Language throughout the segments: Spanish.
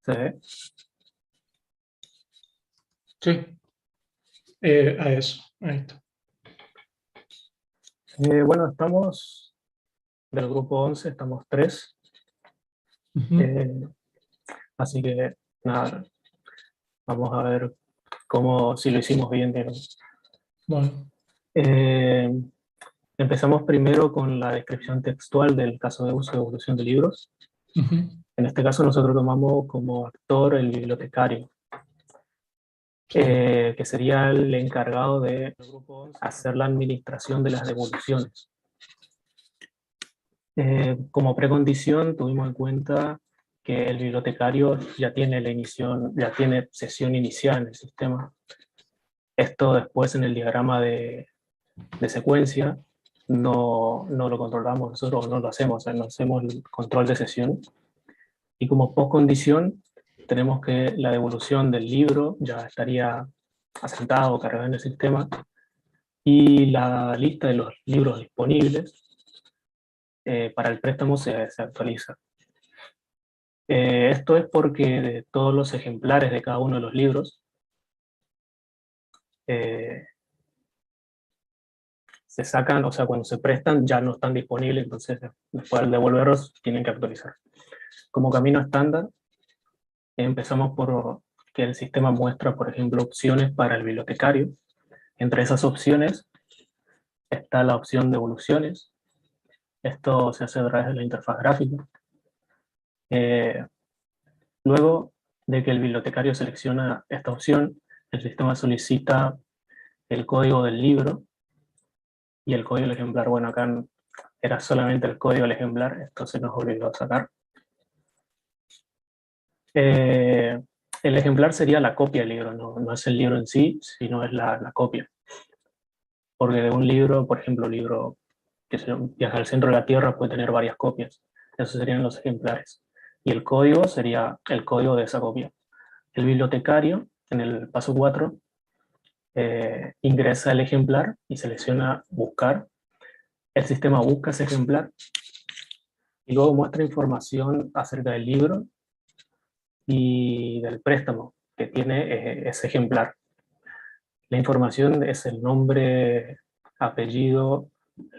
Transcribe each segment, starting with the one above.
¿Se ve? Sí, a eso, ahí está. Bueno, estamos del grupo 11, estamos tres. Ujú. eh, Así que nada, vamos a ver cómo, si lo hicimos bien, digamos. Bueno, Eh, Empezamos primero con la descripción textual del caso de uso y evolución de libros. ujú. En este caso nosotros tomamos como actor el bibliotecario, Sí, que sería el encargado de hacer la administración de las devoluciones. Como precondición tuvimos en cuenta que el bibliotecario ya tiene ya tiene sesión inicial en el sistema. Esto después en el diagrama de secuencia no lo controlamos nosotros, no lo hacemos, o sea, no hacemos el control de sesión. Y como postcondición tenemos que la devolución del libro ya estaría asentado o cargado en el sistema, y la lista de los libros disponibles para el préstamo se actualiza. Esto es porque de todos los ejemplares de cada uno de los libros eh, se sacan, o sea, cuando se prestan ya no están disponibles, entonces después al devolverlos tienen que actualizar. Como camino estándar, empezamos por que el sistema muestra, por ejemplo, opciones para el bibliotecario. Entre esas opciones está la opción de devoluciones. Esto se hace a través de la interfaz gráfica. Eh, Luego de que el bibliotecario selecciona esta opción, el sistema solicita el código del libro y el código del ejemplar. Bueno, acá era solamente el código del ejemplar, esto se nos olvidó sacar. Eh, el ejemplar sería la copia del libro, no es el libro en sí, sino es la copia. Porque de un libro, por ejemplo, un libro que se viaja al centro de la Tierra puede tener varias copias. Esos serían los ejemplares. Y el código sería el código de esa copia. El bibliotecario, en el paso 4, ingresa el ejemplar y selecciona buscar. El sistema busca ese ejemplar y luego muestra información acerca del libro y del préstamo que tiene ese ejemplar. La información es el nombre, apellido,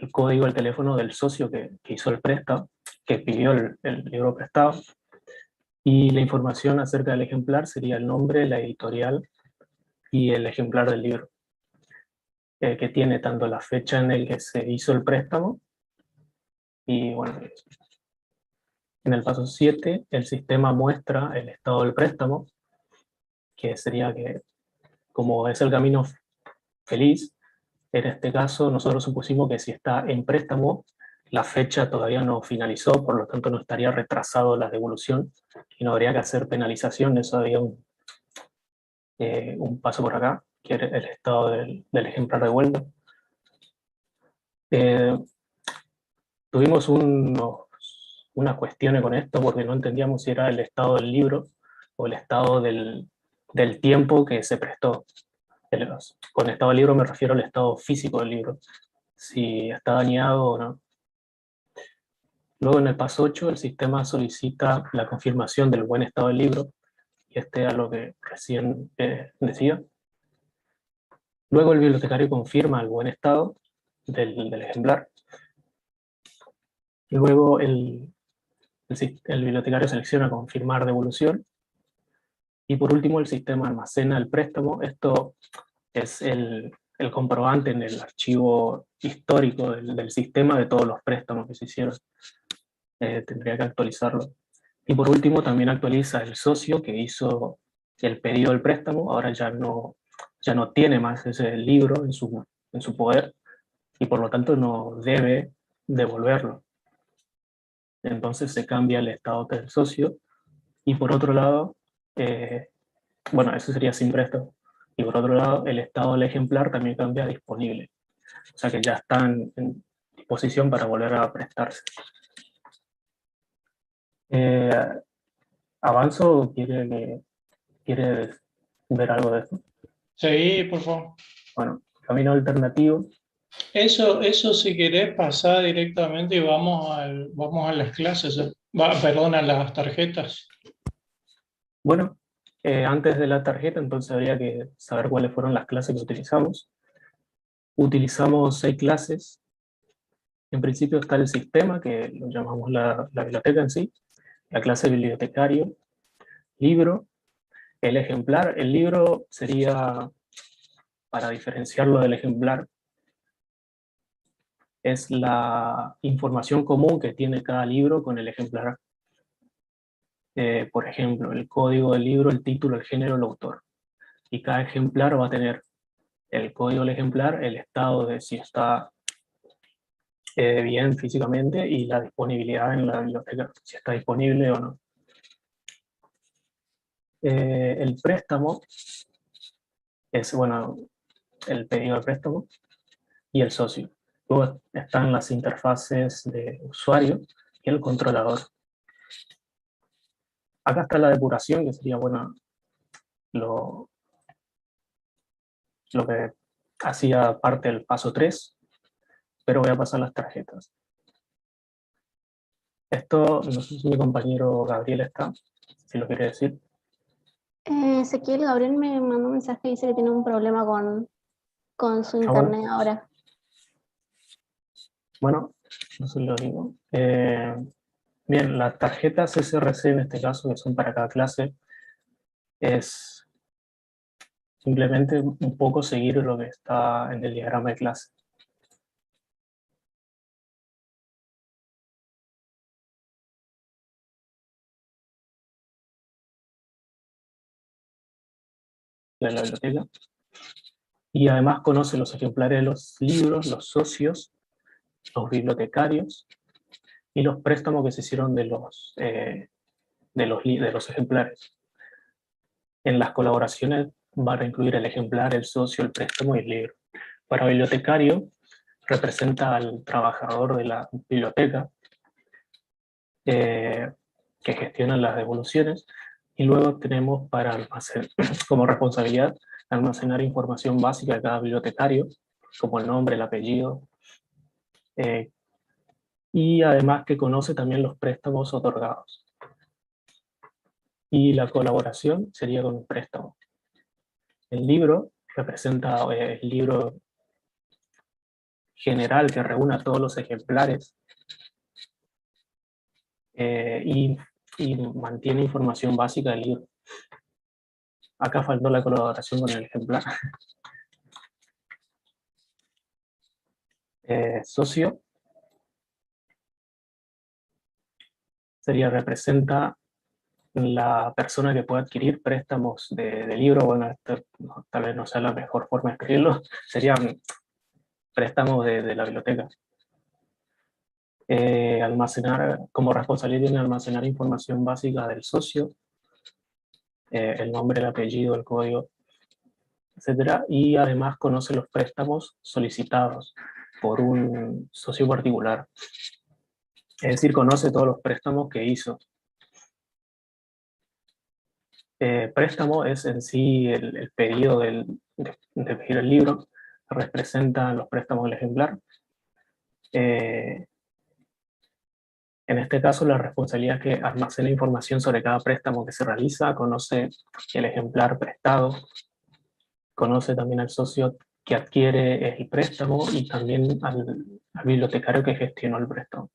el código, el teléfono del socio que hizo el préstamo, que pidió el libro prestado. Y la información acerca del ejemplar sería el nombre, la editorial y el ejemplar del libro, que tiene tanto la fecha en el que se hizo el préstamo y, bueno, en el paso 7 el sistema muestra el estado del préstamo, que sería que, como es el camino feliz, en este caso nosotros supusimos que si está en préstamo, la fecha todavía no finalizó, por lo tanto no estaría retrasado la devolución y no habría que hacer penalización. Eso había un paso por acá, que era el estado del ejemplar de vuelta. Eh, Tuvimos unas cuestiones con esto porque no entendíamos si era el estado del libro o el estado del tiempo que se prestó. Con estado del libro me refiero al estado físico del libro, si está dañado o no. Luego en el paso 8 el sistema solicita la confirmación del buen estado del libro, y este es lo que recién decía. Luego el bibliotecario confirma el buen estado del ejemplar. Y luego el bibliotecario selecciona confirmar devolución. Y por último el sistema almacena el préstamo. Esto es el comprobante en el archivo histórico del sistema de todos los préstamos que se hicieron. Tendría que actualizarlo. Y por último también actualiza el socio que hizo el pedido del préstamo. Ahora ya no tiene más ese libro en su poder y por lo tanto no debe devolverlo. Entonces se cambia el estado del socio. Y por otro lado, eh, bueno, eso sería sin préstamo. Y por otro lado, el estado del ejemplar también cambia a disponible. O sea que ya están en disposición para volver a prestarse. Eh, ¿Avanzo o quiere ver algo de eso? sí, por favor. Bueno, camino alternativo. Eso si querés pasar directamente y vamos a las clases, perdón, a las tarjetas. Bueno, antes de la tarjeta, entonces habría que saber cuáles fueron las clases que utilizamos. Utilizamos 6 clases. En principio está el sistema, que lo llamamos la biblioteca en sí, la clase bibliotecario, libro, el ejemplar. El libro sería, para diferenciarlo del ejemplar, es la información común que tiene cada libro con el ejemplar. Por ejemplo, el código del libro, el título, el género, el autor. Y cada ejemplar va a tener el código del ejemplar, el estado de si está bien físicamente y la disponibilidad en la biblioteca, si está disponible o no. El préstamo es, bueno, el pedido de préstamo y el socio. Luego están las interfaces de usuario y el controlador. Acá está la depuración, que sería, bueno, lo que hacía parte del paso 3, pero voy a pasar las tarjetas. Esto, no sé si mi compañero Gabriel está, si lo quiere decir. Ezequiel, Gabriel me mandó un mensaje y dice que tiene un problema con su internet Bueno, ahora. bueno, no se lo digo. Bien, las tarjetas SRC en este caso, que son para cada clase, es simplemente un poco seguir lo que está en el diagrama de clase. De la biblioteca. Y además conoce los ejemplares de los libros, los socios, los bibliotecarios y los préstamos que se hicieron de los ejemplares. En las colaboraciones van a incluir el ejemplar, el socio, el préstamo y el libro. Para bibliotecario, representa al trabajador de la biblioteca que gestiona las devoluciones, y luego tenemos para almacenar, como responsabilidad, almacenar información básica de cada bibliotecario, como el nombre, el apellido, y además que conoce también los préstamos otorgados. Y la colaboración sería con un préstamo. El libro representa el libro general que reúne a todos los ejemplares y mantiene información básica del libro. Acá faltó la colaboración con el ejemplar. Socio representa la persona que puede adquirir préstamos de libro. Bueno, esto tal vez no sea la mejor forma de escribirlo, serían préstamos de la biblioteca. Almacenar, como responsabilidad tiene almacenar información básica del socio, el nombre, el apellido, el código, etcétera, y además conoce los préstamos solicitados por un socio particular. Es decir, conoce todos los préstamos que hizo. Préstamo es en sí el pedido de pedir el libro, representa los préstamos del ejemplar. En este caso, la responsabilidad es que almacena información sobre cada préstamo que se realiza, conoce el ejemplar prestado, conoce también al socio que adquiere el préstamo y también al bibliotecario que gestionó el préstamo.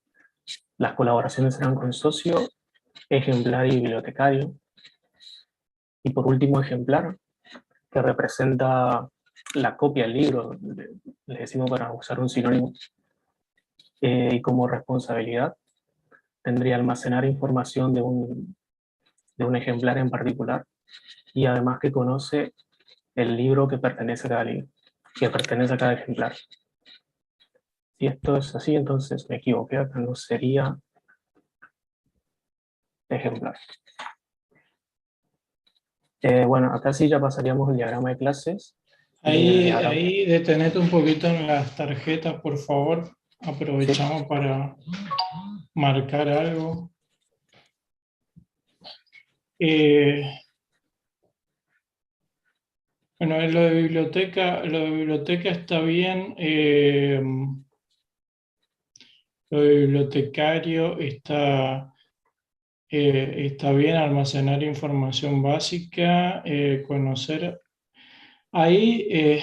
Las colaboraciones serán con socio, ejemplar y bibliotecario. Y por último, ejemplar, que representa la copia del libro, le decimos para usar un sinónimo. Y como responsabilidad tendría almacenar información de un ejemplar en particular, y además que conoce el libro que pertenece a cada libro, que pertenece a cada ejemplar. Si esto es así, entonces me equivoqué, acá no sería ejemplar. Bueno, acá sí ya pasaríamos el diagrama de clases. Ahí detenete un poquito en las tarjetas, por favor. Aprovechamos para marcar algo. Bueno, lo de biblioteca está bien. Lo de bibliotecario está está bien almacenar información básica, conocer. Ahí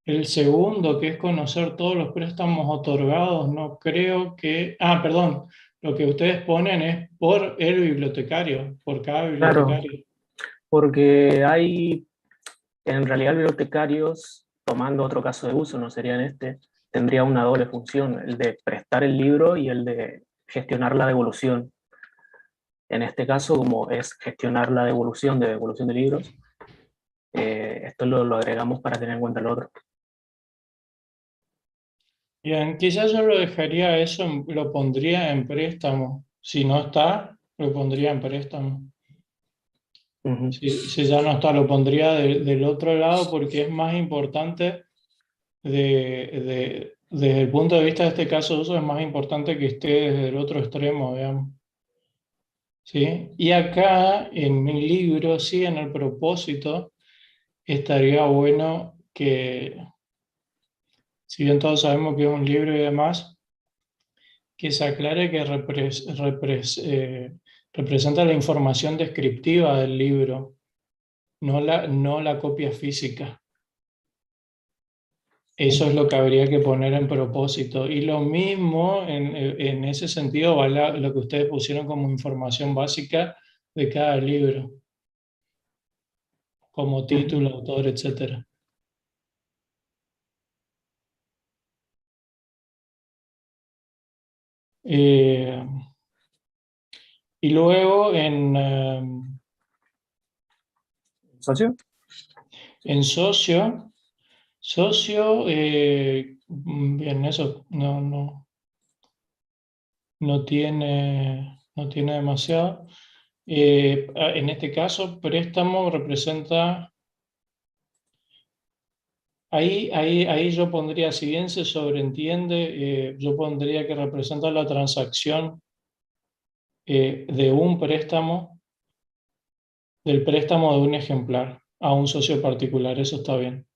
el segundo, que es conocer todos los préstamos otorgados, no creo que... Ah, perdón, lo que ustedes ponen es por el bibliotecario, por cada Claro, bibliotecario. porque hay, en realidad, bibliotecarios, tomando otro caso de uso, no sería en este, tendría una doble función, el de prestar el libro y el de gestionar la devolución. En este caso, como es gestionar la devolución de libros, esto lo agregamos para tener en cuenta el otro. Bien, quizás yo lo dejaría eso, lo pondría en préstamo. Si no está, lo pondría en préstamo. Ujú. Si ya no está, lo pondría del otro lado porque es más importante desde el punto de vista de este caso de uso, es más importante que esté desde el otro extremo, digamos. ¿Sí? Y acá en mi libro, sí, en el propósito, estaría bueno que, si bien todos sabemos que es un libro y demás, que se aclare que representa la información descriptiva del libro, no la copia física. Eso es lo que habría que poner en propósito. Y lo mismo, en ese sentido, va lo que ustedes pusieron como información básica de cada libro, como Ujú. título, autor, etc. Eh, y luego ¿Socio? en socio, bien, eso no tiene demasiado. En este caso, préstamo representa, ahí yo pondría, si bien se sobreentiende, yo pondría que representa la transacción de un préstamo, del préstamo de un ejemplar a un socio particular, eso está bien.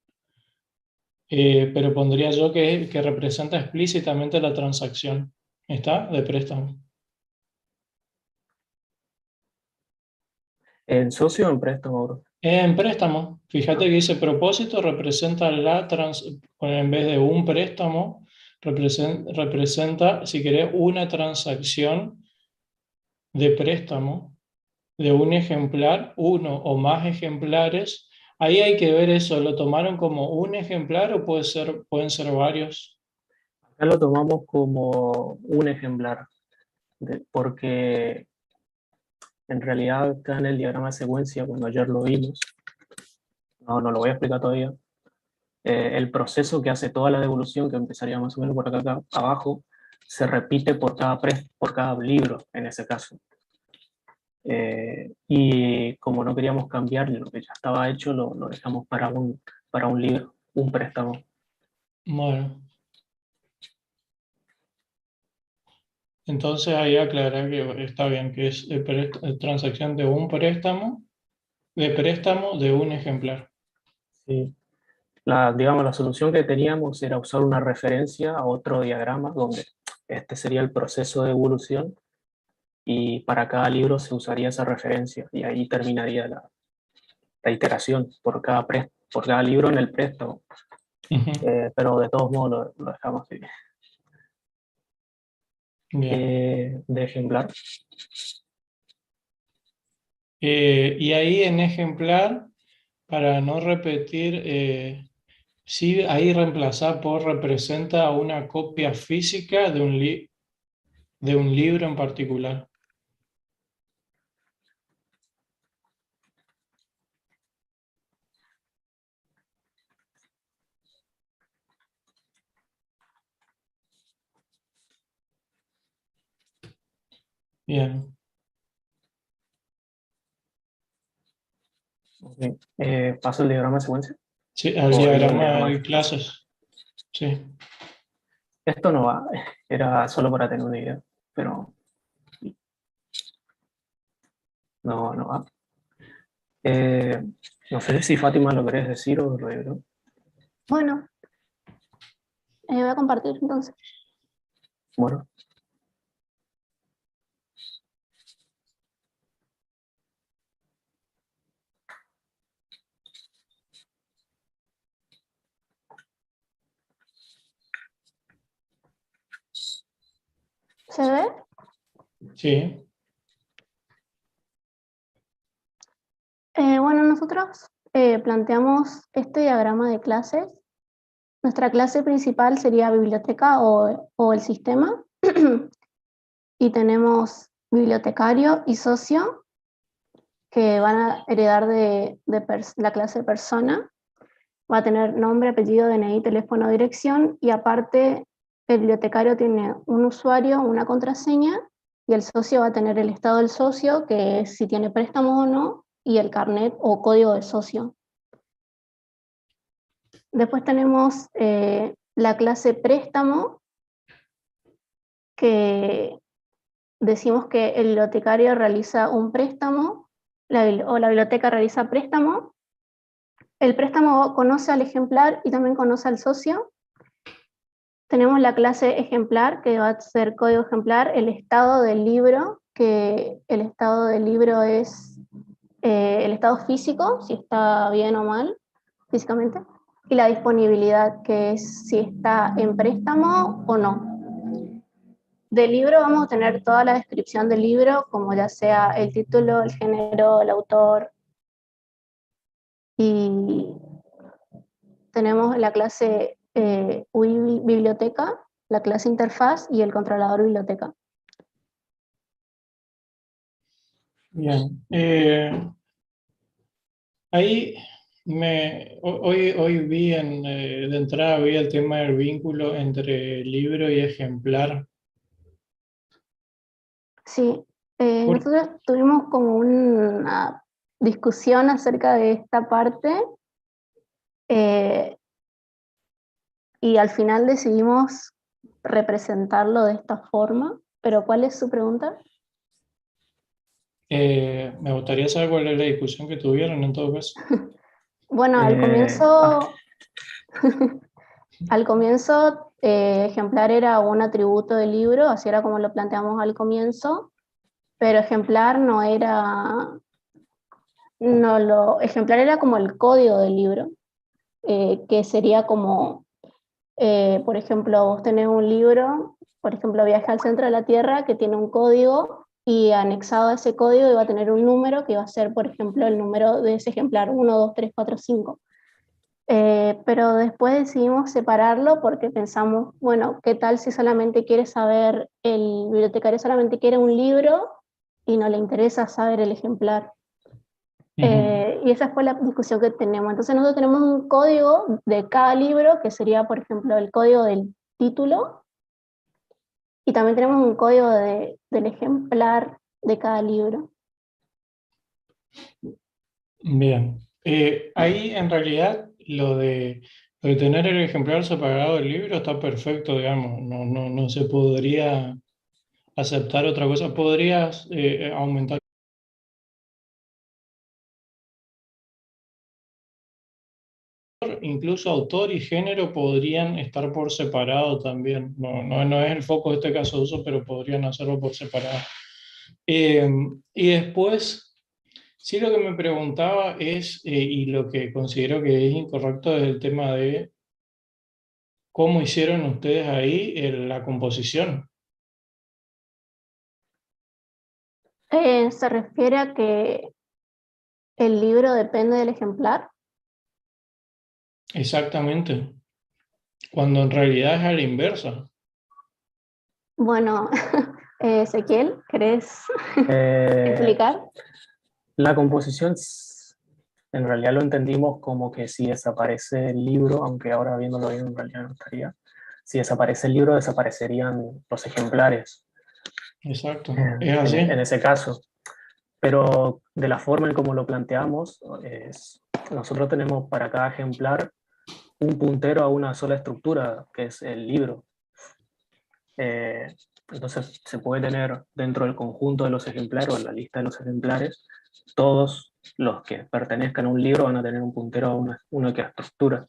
Pero pondría yo que representa explícitamente la transacción, ¿está? De préstamo. ¿En socio o en préstamo, bro? En préstamo, fíjate que dice propósito representa en vez de un préstamo, representa, si querés, una transacción de préstamo de un ejemplar, uno o más ejemplares. Ahí hay que ver eso, ¿lo tomaron como un ejemplar o pueden ser varios? Acá lo tomamos como un ejemplar, porque en realidad acá en el diagrama de secuencia, cuando ayer lo vimos, no lo voy a explicar todavía, el proceso que hace toda la devolución, que empezaría más o menos por acá abajo, se repite por cada libro en ese caso. Y como no queríamos cambiar lo que ya estaba hecho, lo dejamos para un libro, un préstamo. Bueno, entonces ahí aclarar que está bien, que es transacción de un préstamo de un ejemplar. Sí. Digamos, la solución que teníamos era usar una referencia a otro diagrama donde este sería el proceso de evolución y para cada libro se usaría esa referencia y ahí terminaría la iteración por cada libro en el préstamo. Ujú. Pero de todos modos lo dejamos así. Bien. De ejemplar. Y ahí en ejemplar, para no repetir, sí, ahí reemplazar por representa una copia física de un libro en particular. Bien. Okay. ¿Paso el diagrama de secuencia? Sí, al ¿O el diagrama diagrama de de explicación? clases. Sí. Esto no va, era solo para tener una idea, pero no va. Eh, no sé si Fátima lo querés decir o lo digo. Bueno, voy a compartir entonces. Bueno, ¿Se ve? Sí. Bueno, nosotros planteamos este diagrama de clases. Nuestra clase principal sería biblioteca o el sistema. Y tenemos bibliotecario y socio, que van a heredar de la clase persona. Va a tener nombre, apellido, DNI, teléfono, dirección, y aparte el bibliotecario tiene un usuario, una contraseña, y el socio va a tener el estado del socio, que es si tiene préstamo o no, y el carnet o código de socio. Después tenemos la clase préstamo, que decimos que el bibliotecario realiza un préstamo, o la biblioteca realiza préstamo. El préstamo conoce al ejemplar y también conoce al socio. Tenemos la clase ejemplar, que va a ser código ejemplar, el estado del libro, que el estado del libro es el estado físico, si está bien o mal físicamente, y la disponibilidad, que es si está en préstamo o no. Del libro vamos a tener toda la descripción del libro, como ya sea el título, el género, el autor, y tenemos la clase UI biblioteca, la clase interfaz y el controlador biblioteca. Bien. Ahí hoy vi de entrada vi el tema del vínculo entre libro y ejemplar. Sí, nosotros tuvimos como una discusión acerca de esta parte y al final decidimos representarlo de esta forma. ¿Pero cuál es su pregunta? Me gustaría saber cuál es la discusión que tuvieron en todo caso. Bueno, al comienzo ejemplar era un atributo del libro, así era como lo planteamos al comienzo, pero ejemplar no era, ejemplar era como el código del libro, que sería como, por ejemplo, vos tenés un libro, por ejemplo, Viaje al centro de la Tierra, que tiene un código, y anexado a ese código iba a tener un número que iba a ser, por ejemplo, el número de ese ejemplar, 1, 2, 3, 4, 5. Pero después decidimos separarlo porque pensamos, bueno, ¿qué tal si solamente quiere saber, el bibliotecario solamente quiere un libro y no le interesa saber el ejemplar? Y esa fue la discusión que tenemos. Entonces nosotros tenemos un código de cada libro, que sería, por ejemplo, el código del título, y también tenemos un código del ejemplar de cada libro. Bien. Ahí en realidad lo de tener el ejemplar separado del libro está perfecto, digamos. No se podría aceptar otra cosa. Podrías aumentar. Incluso autor y género podrían estar por separado también. No es el foco de este caso de uso, pero podrían hacerlo por separado. Y después, sí, lo que me preguntaba es, y lo que considero que es incorrecto, es el tema de cómo hicieron ustedes ahí la composición. Se refiere a que el libro depende del ejemplar. Exactamente. Cuando en realidad es a la inversa. Bueno, Ezequiel, ¿querés Eh, explicar? la composición, en realidad lo entendimos como que si desaparece el libro, aunque ahora viéndolo bien en realidad no estaría, si desaparece el libro desaparecerían los ejemplares Exacto. Es así. en ese caso. Pero de la forma en como lo planteamos, nosotros tenemos para cada ejemplar un puntero a una sola estructura, que es el libro. Entonces se puede tener dentro del conjunto de los ejemplares o en la lista de los ejemplares, todos los que pertenezcan a un libro van a tener un puntero a una que estructura.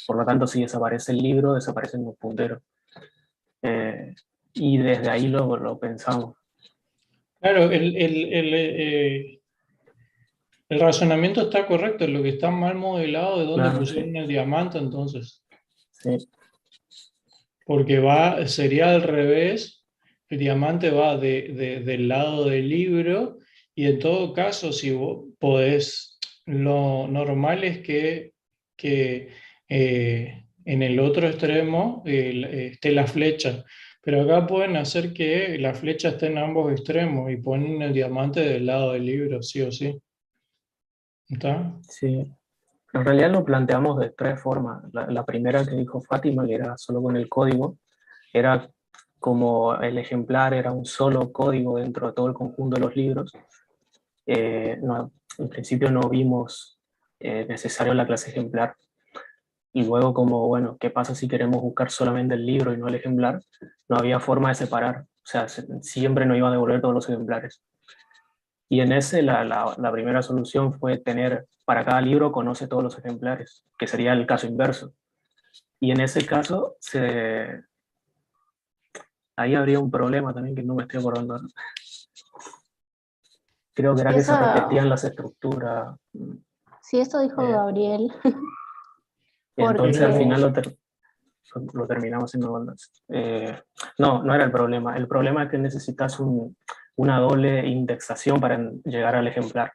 Por lo tanto, si desaparece el libro, desaparecen los punteros. Y desde ahí lo pensamos. Claro, el razonamiento está correcto, lo que está mal modelado es donde Claro, pusieron sí. el diamante entonces. Sí. Porque sería al revés, El diamante va del lado del libro y en todo caso, si vos podés, lo normal es que en el otro extremo esté la flecha. Pero acá pueden hacer que la flecha esté en ambos extremos y ponen el diamante del lado del libro, sí o sí. ¿Está? Sí, en realidad lo planteamos de tres formas. La primera que dijo Fátima, que era solo con el código, era como el ejemplar era un solo código dentro de todo el conjunto de los libros. En principio no vimos necesario la clase ejemplar. Y luego como, bueno, ¿qué pasa si queremos buscar solamente el libro y no el ejemplar? No había forma de separar. O sea, siempre nos iba a devolver todos los ejemplares. Y en ese la primera solución fue tener, para cada libro conoce todos los ejemplares, que sería el caso inverso. Y en ese caso, ahí habría un problema también que no me estoy acordando. Creo que era Y que se eso, repetían las estructuras. sí, eso dijo eh, Gabriel, y entonces al porque final lo terminamos haciendo igualdad. No, no era el problema. El problema es que necesitas una doble indexación para llegar al ejemplar.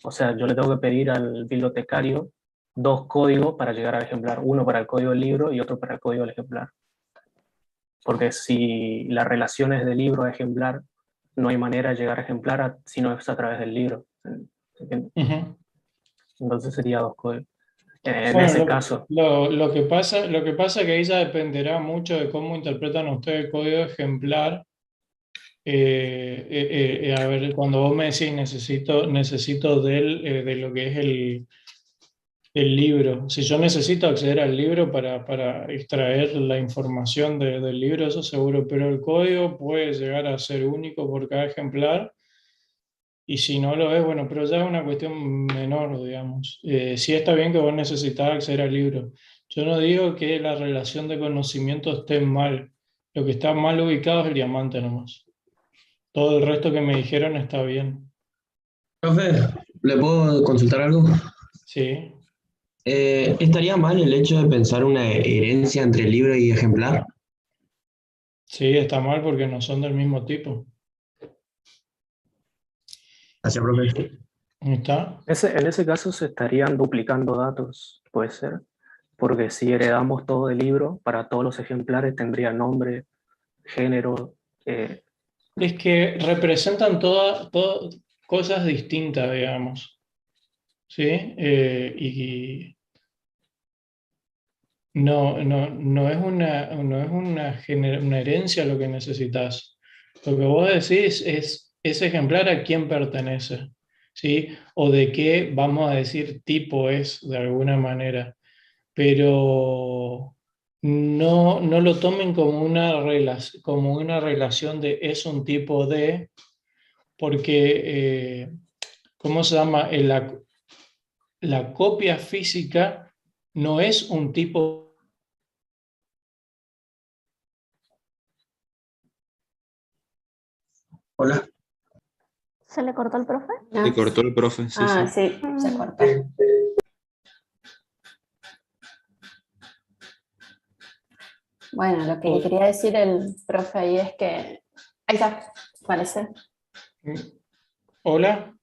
O sea, yo le tengo que pedir al bibliotecario dos códigos para llegar al ejemplar, uno para el código del libro y otro para el código del ejemplar. Porque si la relación es de libro a ejemplar, no hay manera de llegar a ejemplar si no es a través del libro. Ujú. Entonces sería dos códigos. En Bueno, ese caso, lo que pasa es que ahí ya dependerá mucho de cómo interpretan ustedes el código ejemplar. A ver, cuando vos me decís necesito de lo que es el libro, si yo necesito acceder al libro para extraer la información del libro, eso seguro, pero el código puede llegar a ser único por cada ejemplar. Y si no lo es, bueno, pero ya es una cuestión menor, digamos. Sí está bien que vos necesitas acceder al libro. Yo no digo que la relación de conocimiento esté mal. Lo que está mal ubicado es el diamante nomás. Todo el resto que me dijeron está bien. Profe, ¿le puedo consultar algo? Sí, ¿Estaría mal el hecho de pensar una herencia entre libro y ejemplar? sí, está mal porque no son del mismo tipo. Gracias, profe. ¿Está? en ese caso se estarían duplicando datos, puede ser, porque si heredamos todo el libro, para todos los ejemplares tendría nombre, género. eh, Es que representan todas cosas distintas, digamos. ¿Sí? Y no es una herencia lo que necesitas. Lo que vos decís es ese ejemplar a quién pertenece, ¿sí? O de qué, vamos a decir, tipo es de alguna manera. Pero no lo tomen como como una relación de es un tipo de, porque, ¿cómo se llama? La copia física no es un tipo. Hola. se le cortó al profe. Se cortó el profe, sí, sí. Sí, se Mm. cortó. Bueno, lo que quería decir el profe ahí es que... Ahí está, parece. Hola.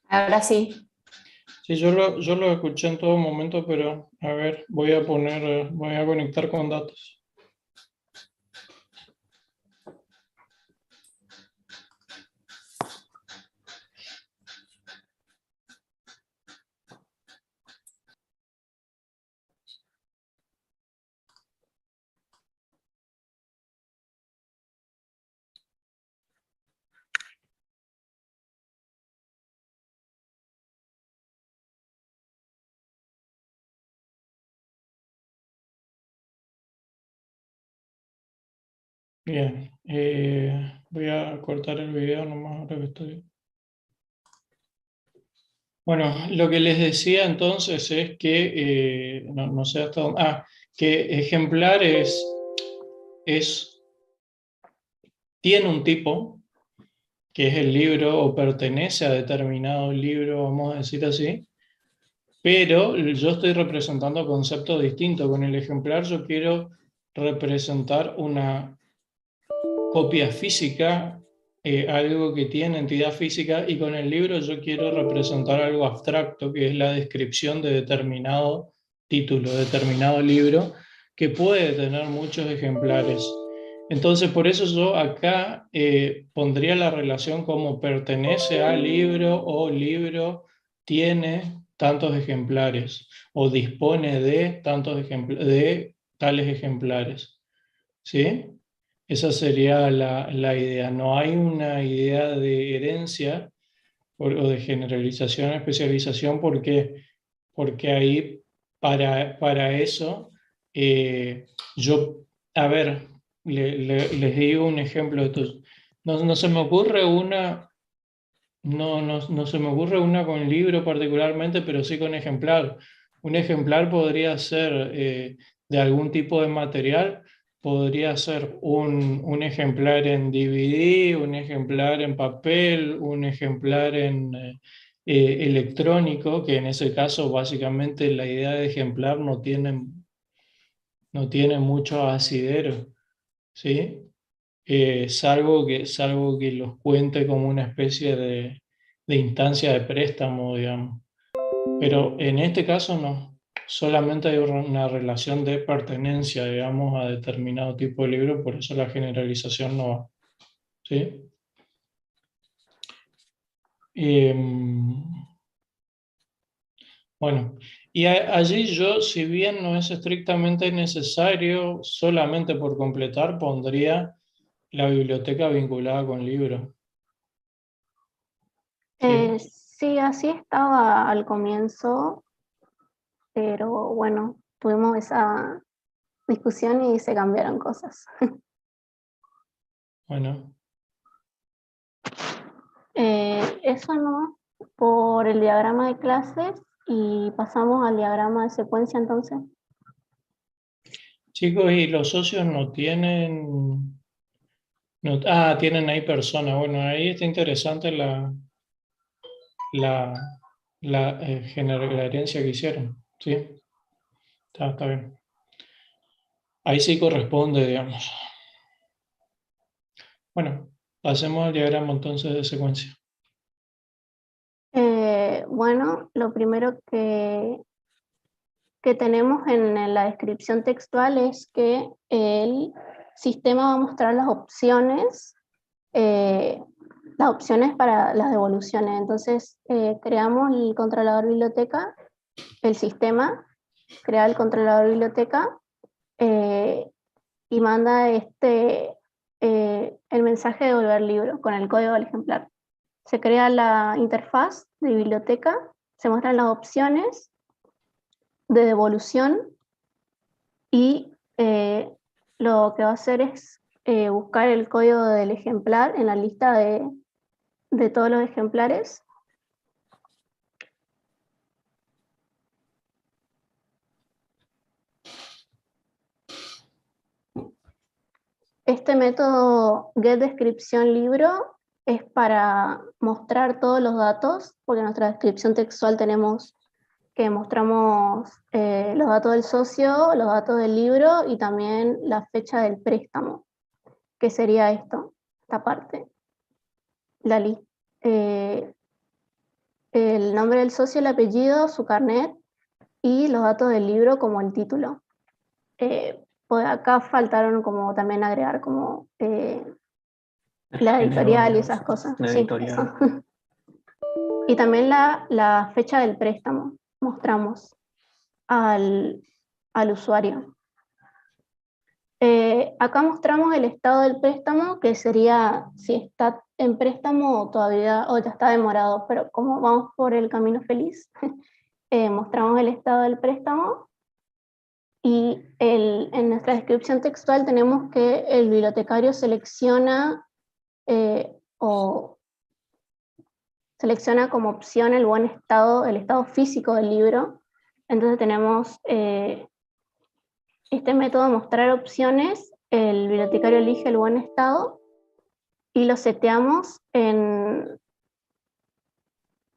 Ahora sí. Sí, yo lo escuché en todo momento, pero a ver, voy a conectar con datos. Bien, voy a cortar el video nomás ahora que estoy. Bueno, lo que les decía entonces es que, no sé hasta dónde, que ejemplar tiene un tipo, que es el libro o pertenece a determinado libro, vamos a decir así, pero yo estoy representando conceptos distintos. Con el ejemplar yo quiero representar copia física, algo que tiene entidad física, y con el libro yo quiero representar algo abstracto, que es la descripción de determinado título, determinado libro, que puede tener muchos ejemplares. Entonces, por eso yo acá pondría la relación como pertenece al libro o libro tiene tantos ejemplares o dispone de de tales ejemplares. ¿Sí? Esa sería la idea. No hay una idea de herencia o de generalización, especialización, porque ahí para eso yo, a ver, les digo un ejemplo de estos. No se me ocurre una, no se me ocurre una con libro particularmente, pero sí con ejemplar. Un ejemplar podría ser de algún tipo de material, podría ser un ejemplar en DVD, un ejemplar en papel, un ejemplar en electrónico, que en ese caso básicamente la idea de ejemplar no tiene mucho asidero, ¿sí? Salvo que los cuente como una especie de instancia de préstamo, digamos. Pero en este caso no, solamente hay una relación de pertenencia, digamos, a determinado tipo de libro, por eso la generalización no va. ¿Sí? Bueno, y allí yo, si bien no es estrictamente necesario, solamente por completar, pondría la biblioteca vinculada con libros. ¿Sí? Sí, así estaba al comienzo, pero bueno, tuvimos esa discusión y se cambiaron cosas. Bueno, Eso no, por el diagrama de clases y pasamos al diagrama de secuencia entonces. chicos, y los socios no tienen... tienen ahí personas. Bueno, ahí está interesante la, la herencia que hicieron. ¿Sí? Está bien. Ahí sí corresponde, digamos. Bueno, pasemos al diagrama entonces de secuencia. Bueno, lo primero que tenemos en la descripción textual es que el sistema va a mostrar las opciones para las devoluciones. Entonces, creamos el controlador biblioteca, el sistema crea el controlador biblioteca y manda el mensaje de devolver libro con el código del ejemplar. Se crea la interfaz de biblioteca, se muestran las opciones de devolución y lo que va a hacer es buscar el código del ejemplar en la lista de todos los ejemplares. Este método getDescriptionLibro es para mostrar todos los datos, porque en nuestra descripción textual tenemos que mostramos los datos del socio, los datos del libro y también la fecha del préstamo, que sería esta parte. El nombre del socio, el apellido, su carnet y los datos del libro como el título. Pues acá faltaron como también agregar como la editorial y esas cosas. La Sí, editorial. eso. Y también la fecha del préstamo mostramos al usuario. Acá mostramos el estado del préstamo, que sería si está en préstamo todavía o ya está demorado, pero como vamos por el camino feliz, mostramos el estado del préstamo y en nuestra descripción textual tenemos que el bibliotecario selecciona como opción el buen estado, el estado físico del libro. Entonces tenemos este método de mostrar opciones, el bibliotecario elige el buen estado y lo seteamos en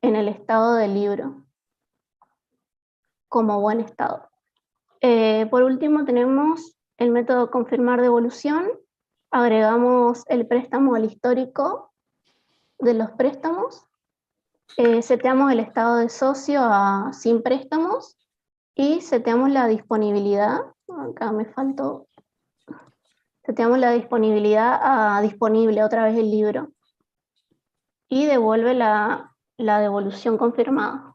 el estado del libro como buen estado. Por último tenemos el método confirmar devolución. agregamos el préstamo al histórico de los préstamos, seteamos el estado de socio a sin préstamos y seteamos la disponibilidad, acá me faltó, seteamos la disponibilidad a disponible otra vez el libro y devuelve la devolución confirmada.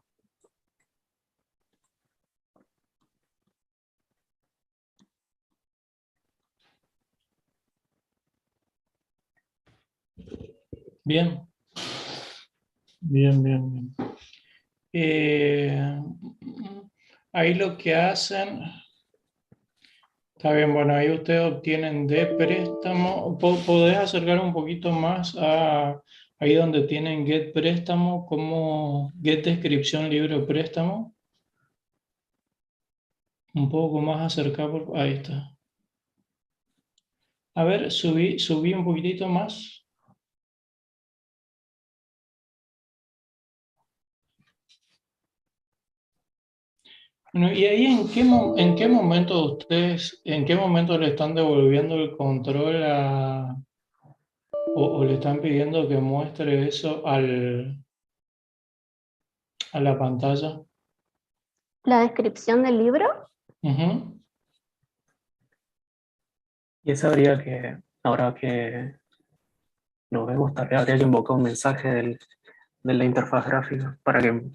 Bien. Bien, bien, bien. Ahí lo que hacen, está bien, bueno, ahí ustedes obtienen de préstamo. ¿Podés acercar un poquito más a ahí donde tienen get préstamo, como get descripción libro préstamo? Un poco más acercado, ahí está. A ver, subí un poquitito más. Bueno, y ahí en qué momento ustedes, en qué momento le están devolviendo el control o le están pidiendo que muestre eso a la pantalla? La descripción del libro. Ujú. Y eso habría que, ahora que nos vemos, habría que invocar un mensaje de la interfaz gráfica para que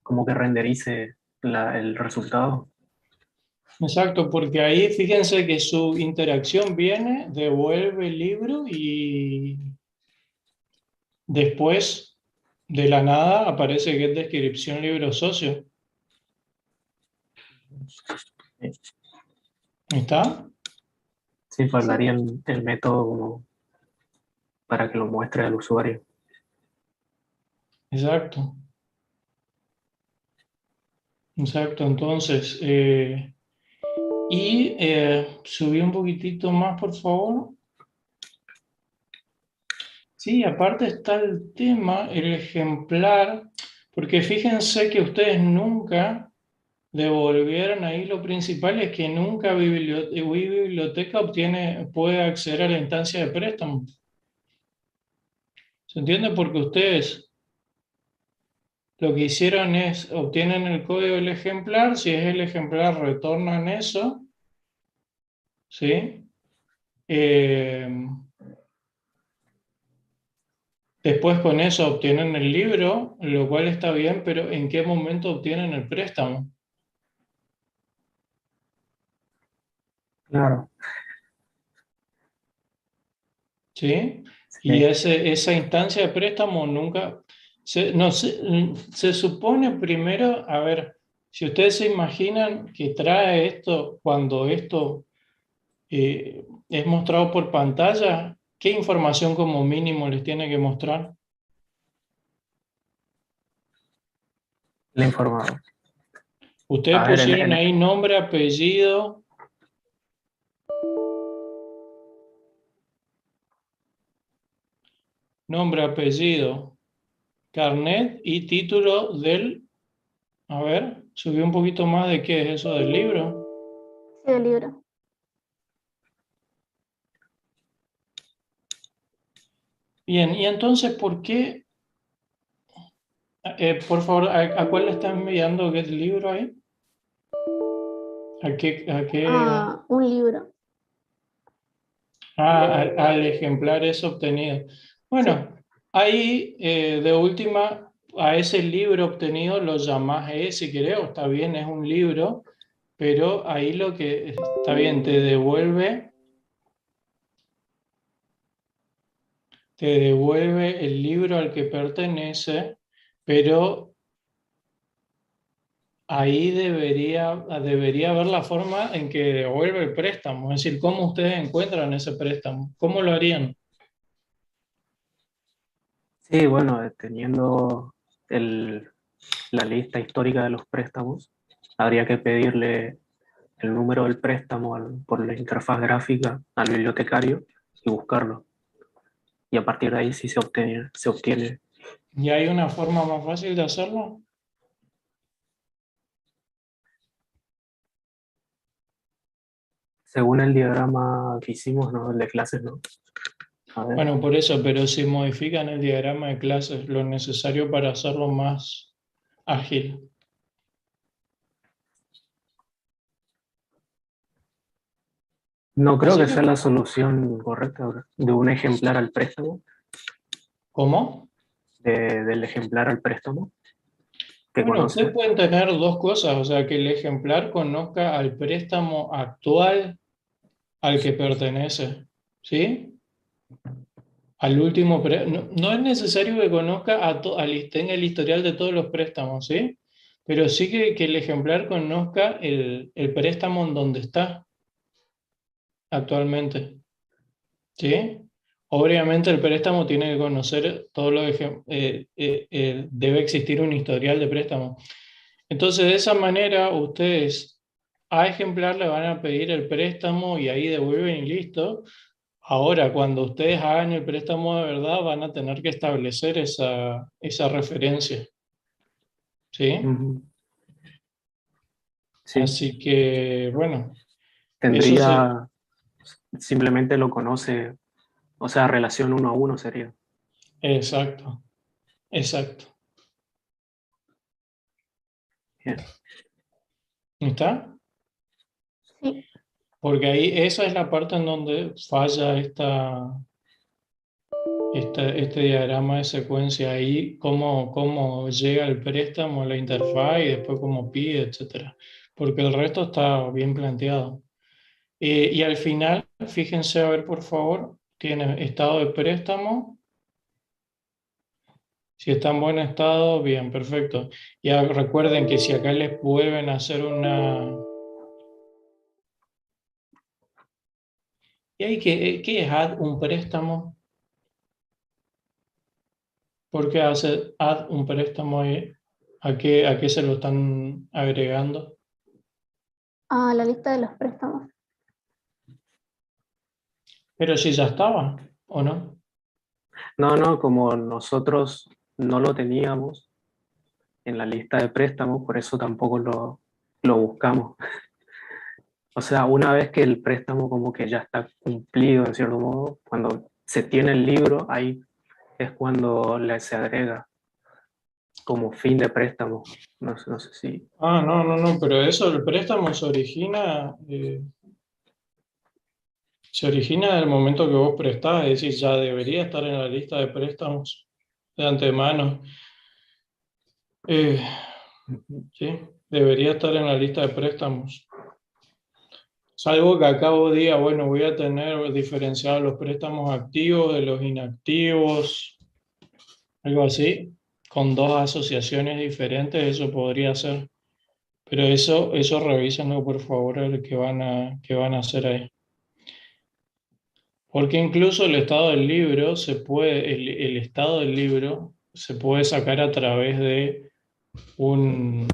como que renderice el resultado. Exacto, porque ahí fíjense que su interacción viene, devuelve el libro y después de la nada aparece get descripción libro socio. ¿Está? Sí, faltaría el método como para que lo muestre al usuario. Exacto. Exacto, entonces, subí un poquitito más, por favor. Sí, aparte está el tema, el ejemplar, porque fíjense que ustedes nunca devolvieron ahí, lo principal es que nunca biblioteca puede acceder a la instancia de préstamo. ¿Se entiende? Porque ustedes lo que hicieron es, obtienen el código del ejemplar, si es el ejemplar retornan eso, ¿sí? Después con eso obtienen el libro, lo cual está bien, pero ¿en qué momento obtienen el préstamo? Claro. ¿Sí? Y Sí. esa instancia de préstamo nunca... se supone primero, a ver, si ustedes se imaginan que trae esto cuando esto es mostrado por pantalla, ¿qué información como mínimo les tiene que mostrar? El informador. Ustedes A ver, pusieron ahí nombre, apellido, carnet y título del... A ver, subí un poquito más de qué es eso del libro. Sí, del libro. Bien, y entonces, ¿por qué? Por favor, ¿a cuál le están enviando el libro ahí? ¿A qué? Un libro. Al ejemplar es obtenido. Sí. Bueno, ahí de última, a ese libro obtenido lo llamás si querés, o está bien, es un libro, pero ahí lo que está bien, te devuelve el libro al que pertenece, pero ahí debería haber la forma en que devuelve el préstamo, es decir, cómo ustedes encuentran ese préstamo, cómo lo harían. sí, bueno, teniendo la lista histórica de los préstamos, habría que pedirle el número del préstamo por la interfaz gráfica al bibliotecario y buscarlo. Y a partir de ahí sí se obtiene. ¿Y hay una forma más fácil de hacerlo? Según el diagrama que hicimos, ¿no? El de clases, ¿no? A ver. Bueno, por eso, pero si modifican el diagrama de clases, lo necesario para hacerlo más ágil. No creo Así que que, sea la solución correcta de un ejemplar al préstamo, ¿cómo? del ejemplar al préstamo que Bueno, conoce. ustedes pueden tener dos cosas, o sea, que el ejemplar conozca al préstamo actual al que pertenece, ¿sí? Al último, no, no es necesario que conozca tenga el historial de todos los préstamos, ¿sí? Pero sí que el ejemplar conozca el préstamo en donde está actualmente, ¿sí? Obviamente el préstamo tiene que conocer todo lo que debe existir un historial de préstamo. Entonces, de esa manera, ustedes a ejemplar le van a pedir el préstamo y ahí devuelven y listo. Ahora, cuando ustedes hagan el préstamo de verdad, van a tener que establecer esa referencia. ¿Sí? Ujú. Sí, Así que, bueno, eso se... tendría, simplemente lo conoce, o sea, relación 1 a 1 sería. Exacto, exacto. Bien. ¿Está? Sí. Porque ahí esa es la parte en donde falla este diagrama de secuencia. Ahí cómo llega el préstamo a la interfaz y después cómo pide, etcétera. Porque el resto está bien planteado. Y al final, fíjense a ver, por favor, tiene estado de préstamo. Si está en buen estado, bien, perfecto. Ya recuerden que si acá les vuelven a hacer una... ¿Y hay qué es add un préstamo? ¿Por qué hace add un préstamo ahí? ¿A qué se lo están agregando? A la lista de los préstamos. Pero si ya estaba, ¿o no? No, no, como nosotros no lo teníamos en la lista de préstamos, por eso tampoco lo buscamos. O sea, una vez que el préstamo como que ya está cumplido en cierto modo, cuando se tiene el libro, ahí es cuando se agrega como fin de préstamo. No sé si... Ah, no, pero eso, el préstamo se origina del momento que vos prestás, es decir, ya debería estar en la lista de préstamos de antemano. Eh, sí, debería estar en la lista de préstamos. Salvo que a cabo diga, bueno, voy a tener diferenciados los préstamos activos de los inactivos, algo así, con dos asociaciones diferentes, eso podría ser. Pero eso revísenlo por favor, a ver qué van a hacer ahí. Porque incluso el estado del libro el estado del libro se puede sacar a través de un,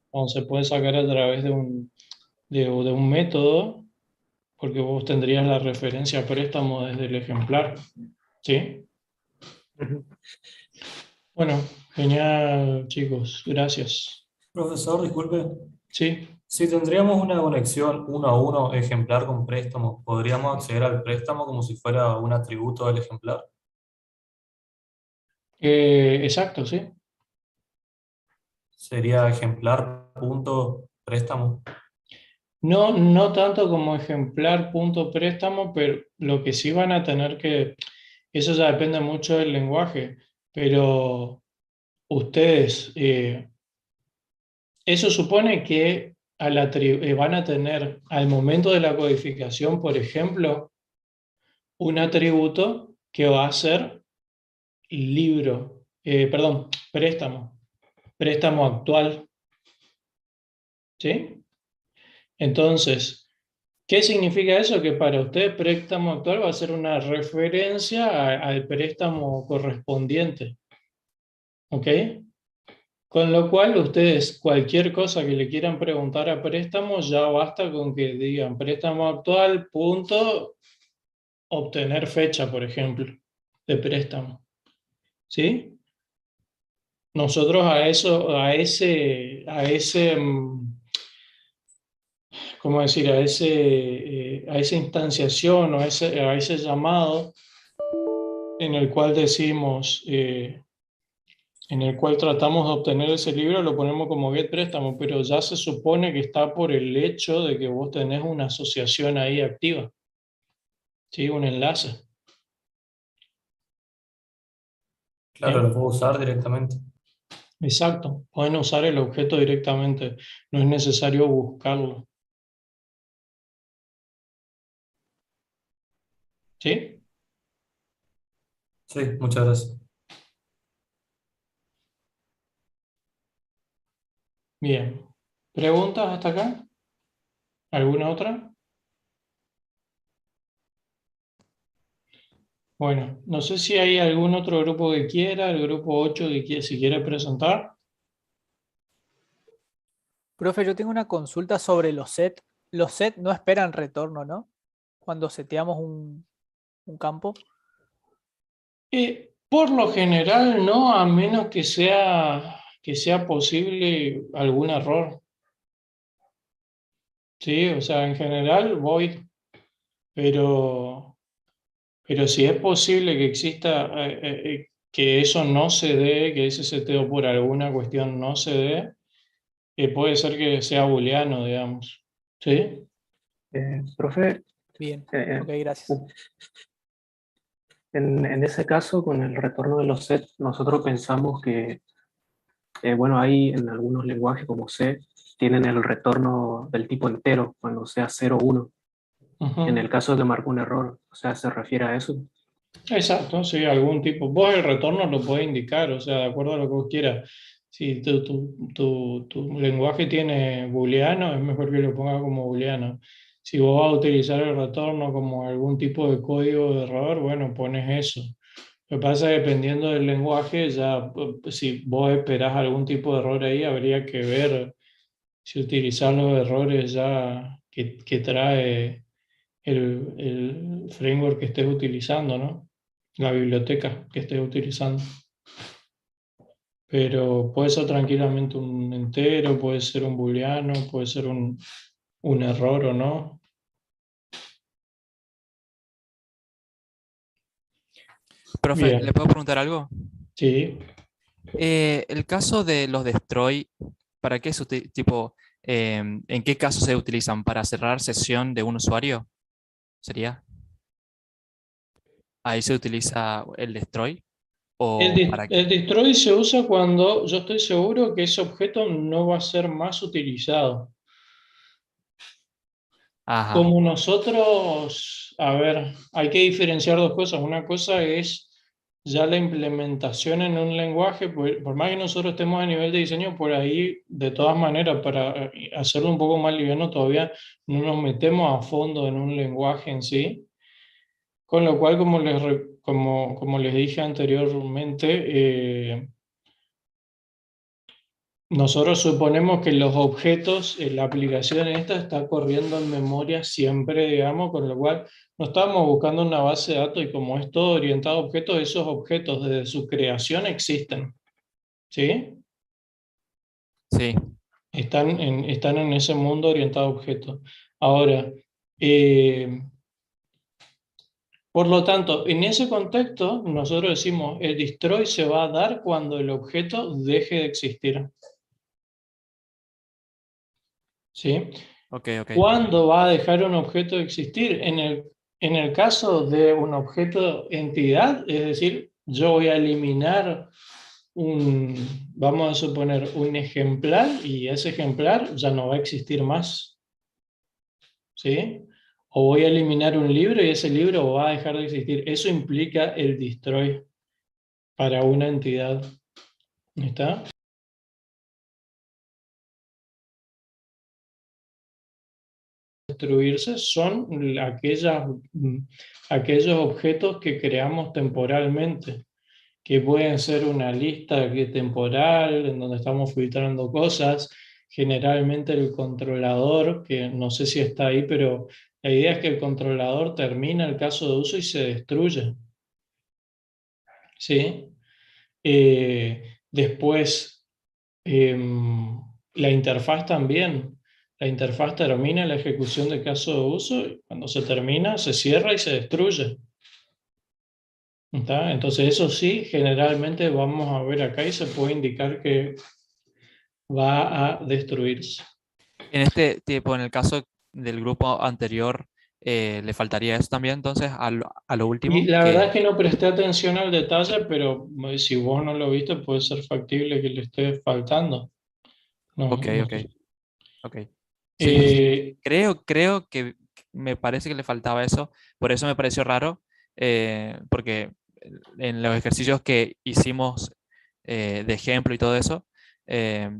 o se puede sacar a través de un método, porque vos tendrías la referencia a préstamo desde el ejemplar, ¿sí? Ujú. Bueno, genial, chicos, gracias. Profesor, disculpe. Sí, Si tendríamos una conexión 1 a 1 ejemplar con préstamo, ¿podríamos acceder al préstamo como si fuera un atributo del ejemplar? exacto, sí. Sería ejemplar punto préstamo. No, no tanto como ejemplar punto préstamo, pero lo que sí van a tener eso ya depende mucho del lenguaje, pero ustedes, eso supone que van a tener al momento de la codificación, por ejemplo, un atributo que va a ser perdón, préstamo actual, ¿sí? Entonces, ¿qué significa eso? Que para usted préstamo actual va a ser una referencia al préstamo correspondiente, ¿ok? Con lo cual, ustedes, cualquier cosa que le quieran preguntar a préstamo, ya basta con que digan préstamo actual, punto, obtener fecha, por ejemplo, de préstamo, ¿sí? Nosotros a ese ¿cómo decir? A esa instanciación o a ese llamado en el cual decimos, en el cual tratamos de obtener ese libro, lo ponemos como get préstamo, pero ya se supone que está por el hecho de que vos tenés una asociación ahí activa, ¿sí? Un enlace. Claro, Bien. lo puedo usar directamente. Exacto, pueden usar el objeto directamente, no es necesario buscarlo. ¿Sí? Sí, muchas gracias. Bien. ¿Preguntas hasta acá? ¿Alguna otra? Bueno, no sé si hay algún otro grupo que quiera, el grupo 8 que si quiere presentar. Profe, yo tengo una consulta sobre los set. Los set no esperan retorno, ¿no? Cuando seteamos un campo. Por lo general no, a menos que sea posible algún error. Sí, o sea, en general void, pero, pero si es posible que exista, que eso no se dé, que ese seteo por alguna cuestión no se dé, puede ser que sea booleano, digamos. ¿Sí? Profe, Bien, eh, ok, gracias. en ese caso, con el retorno de los sets, nosotros pensamos que, bueno, hay en algunos lenguajes como C, tienen el retorno del tipo entero, cuando sea 0, 1. En Ujú. el caso de que marcó un error, o sea, se refiere a eso. Exacto, sí, algún tipo. Vos el retorno lo podés indicar, o sea, de acuerdo a lo que vos quieras. Si tu lenguaje tiene booleano, es mejor que lo pongas como booleano. Si vos vas a utilizar el retorno como algún tipo de código de error, bueno, pones eso. Lo que pasa es que dependiendo del lenguaje, ya si vos esperás algún tipo de error ahí, habría que ver si utilizar los errores ya que trae el framework que estés utilizando, ¿no? La biblioteca que estés utilizando. Pero puede ser tranquilamente un entero, puede ser un booleano, puede ser un error o no. Profe, ¿le Bien, puedo preguntar algo? sí. El caso de los destroy, ¿para qué tipo, en qué caso se utilizan? ¿Para cerrar sesión de un usuario? ¿Sería? ¿Ahí se utiliza el destroy? ¿O para qué? El destroy se usa cuando yo estoy seguro que ese objeto no va a ser más utilizado. Ajá, Como nosotros, a ver, hay que diferenciar dos cosas. Una cosa es ya la implementación en un lenguaje, por más que nosotros estemos a nivel de diseño, por ahí, de todas maneras, para hacerlo un poco más liviano, todavía no nos metemos a fondo en un lenguaje en sí. Con lo cual, como les dije anteriormente, nosotros suponemos que los objetos, la aplicación esta está corriendo en memoria siempre, digamos, con lo cual no estamos buscando una base de datos y como es todo orientado a objetos, esos objetos desde su creación existen, ¿sí? sí, Están en ese mundo orientado a objetos. Ahora, eh, por lo tanto, en ese contexto, nosotros decimos, el destroy se va a dar cuando el objeto deje de existir, ¿sí? ok, ok. ¿Cuándo va a dejar un objeto de existir? En el caso de un objeto entidad, es decir, yo voy a eliminar vamos a suponer, un ejemplar y ese ejemplar ya no va a existir más, ¿sí? O voy a eliminar un libro y ese libro va a dejar de existir. Eso implica el destroy para una entidad. ¿Está? Destruirse son aquellos objetos que creamos temporalmente, que pueden ser una lista temporal en donde estamos filtrando cosas, generalmente el controlador, que no sé si está ahí, pero la idea es que el controlador termina el caso de uso y se destruye. ¿Sí? Después, la interfaz también. La interfaz termina la ejecución de caso de uso, y cuando se termina, se cierra y se destruye. ¿Está? Entonces eso sí, generalmente vamos a ver acá y se puede indicar que va a destruirse. En este tipo, en el caso del grupo anterior, le faltaría eso también, entonces, a lo Y último, la verdad es que... que no presté atención al detalle, pero si vos no lo viste, puede ser factible que le esté faltando. No, Ok, no ok, sé. ok. Sí, Eh, creo que me parece que le faltaba eso, por eso me pareció raro, porque en los ejercicios que hicimos de ejemplo y todo eso, eh,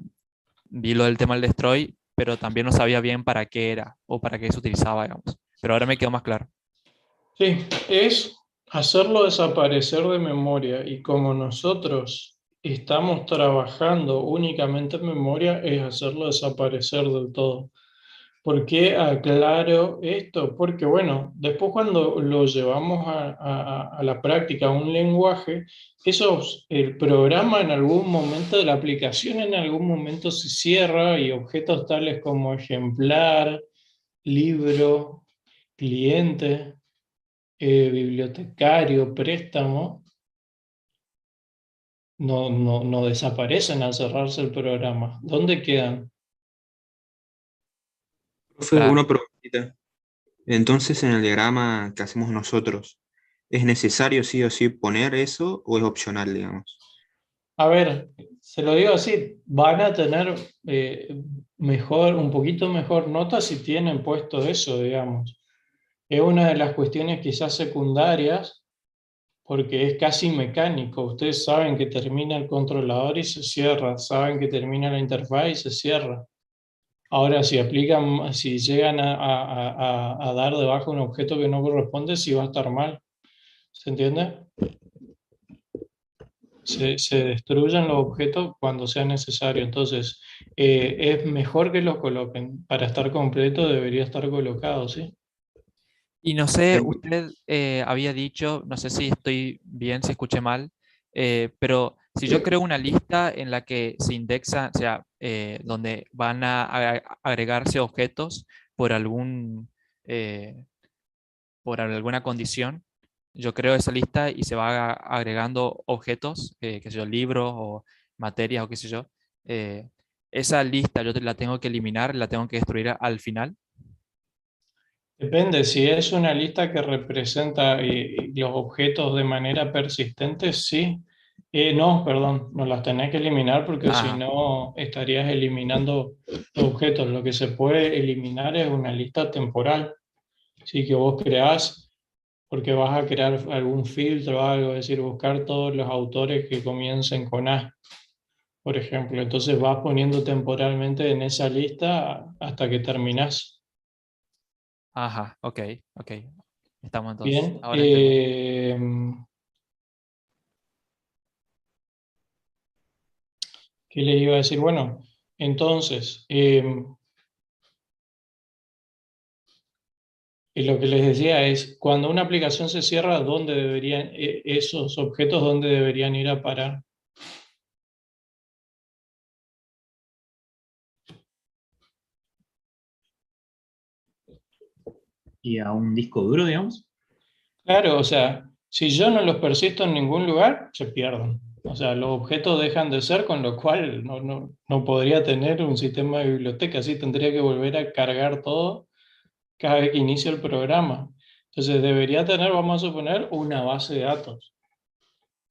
vi lo del tema del destroy, pero también no sabía bien para qué era o para qué se utilizaba, digamos. Pero ahora me quedó más claro. sí, es hacerlo desaparecer de memoria, y como nosotros estamos trabajando únicamente en memoria, es hacerlo desaparecer del todo. ¿Por qué aclaro esto? Porque bueno, después cuando lo llevamos a la práctica, a un lenguaje, el programa en algún momento, la aplicación en algún momento se cierra, y objetos tales como ejemplar, libro, cliente, bibliotecario, préstamo, no desaparecen al cerrarse el programa. ¿Dónde quedan? Profe, Claro. una preguntita. Entonces, en el diagrama que hacemos nosotros, ¿es necesario sí o sí poner eso o es opcional, digamos? A ver, se lo digo así, van a tener un poquito mejor nota si tienen puesto eso, digamos. Es una de las cuestiones quizás secundarias, porque es casi mecánico. Ustedes saben que termina el controlador y se cierra, saben que termina la interfaz y se cierra. Ahora, si llegan a dar de baja un objeto que no corresponde, sí va a estar mal. ¿Se entiende? Se destruyen los objetos cuando sea necesario. Entonces, es mejor que los coloquen. Para estar completo debería estar colocado, ¿sí? Y no sé, En- usted había dicho, no sé si estoy bien, si escuché mal, pero si yo creo una lista en la que se indexa, o sea, donde van a agregarse objetos por eh, por alguna condición, yo creo esa lista y se va agregando objetos, qué sé yo, libros o materias o qué sé yo. Esa lista yo la tengo que eliminar, la tengo que destruir al final. Depende, si es una lista que representa los objetos de manera persistente, sí. No, perdón, no las tenés que eliminar, porque si Ajá. no estarías eliminando objetos. Lo que se puede eliminar es una lista temporal, sí, que vos creás porque vas a crear algún filtro o algo, es decir, buscar todos los autores que comiencen con A, por ejemplo. Entonces vas poniendo temporalmente en esa lista hasta que terminás. Ajá, ok, ok. Estamos entonces. Bien. Ahora estoy más. ¿Qué les iba a decir? Bueno, entonces, y lo que les decía es, cuando una aplicación se cierra, ¿dónde deberían, esos objetos, dónde deberían ir a parar? Y a un disco duro, digamos. Claro, o sea, si yo no los persisto en ningún lugar, se pierden. O sea, los objetos dejan de ser, con lo cual no podría tener un sistema de biblioteca, así tendría que volver a cargar todo cada vez que inicio el programa. Entonces debería tener, vamos a suponer, una base de datos,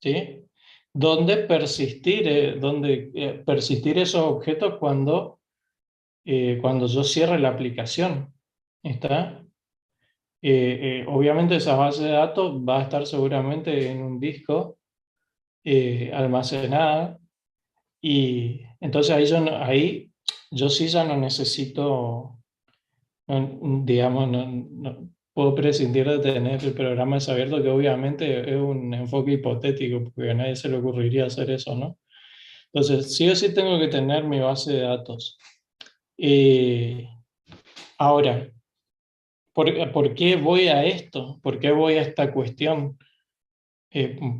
¿sí? Donde persistir esos objetos cuando yo cierre la aplicación. ¿Está? Obviamente esa base de datos va a estar seguramente en un disco almacenada, y entonces ahí yo sí ya no necesito, digamos, no puedo prescindir de tener el programa desabierto, que obviamente es un enfoque hipotético, porque a nadie se le ocurriría hacer eso, ¿no? Entonces, sí o sí tengo que tener mi base de datos. Eh, Ahora, ¿por qué voy a esto? ¿Por qué voy a esta cuestión?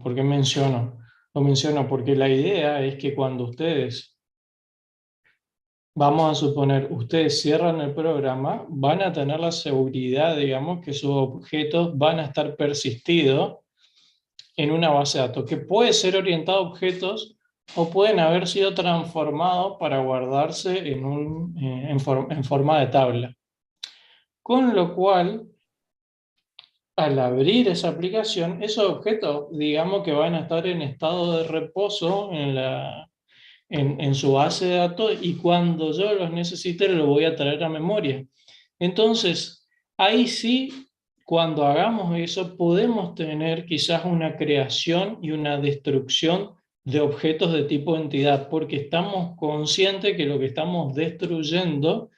¿Por qué menciono? Lo menciono porque la idea es que cuando ustedes vamos a suponer, ustedes cierran el programa, van a tener la seguridad, digamos, que sus objetos van a estar persistidos en una base de datos, que puede ser orientado a objetos o pueden haber sido transformados para guardarse en forma de tabla. Con lo cual, al abrir esa aplicación, esos objetos, digamos que van a estar en estado de reposo en su base de datos, y cuando yo los necesite los voy a traer a memoria. Entonces, ahí sí, cuando hagamos eso, podemos tener quizás una creación y una destrucción de objetos de tipo entidad, porque estamos conscientes que lo que estamos destruyendo,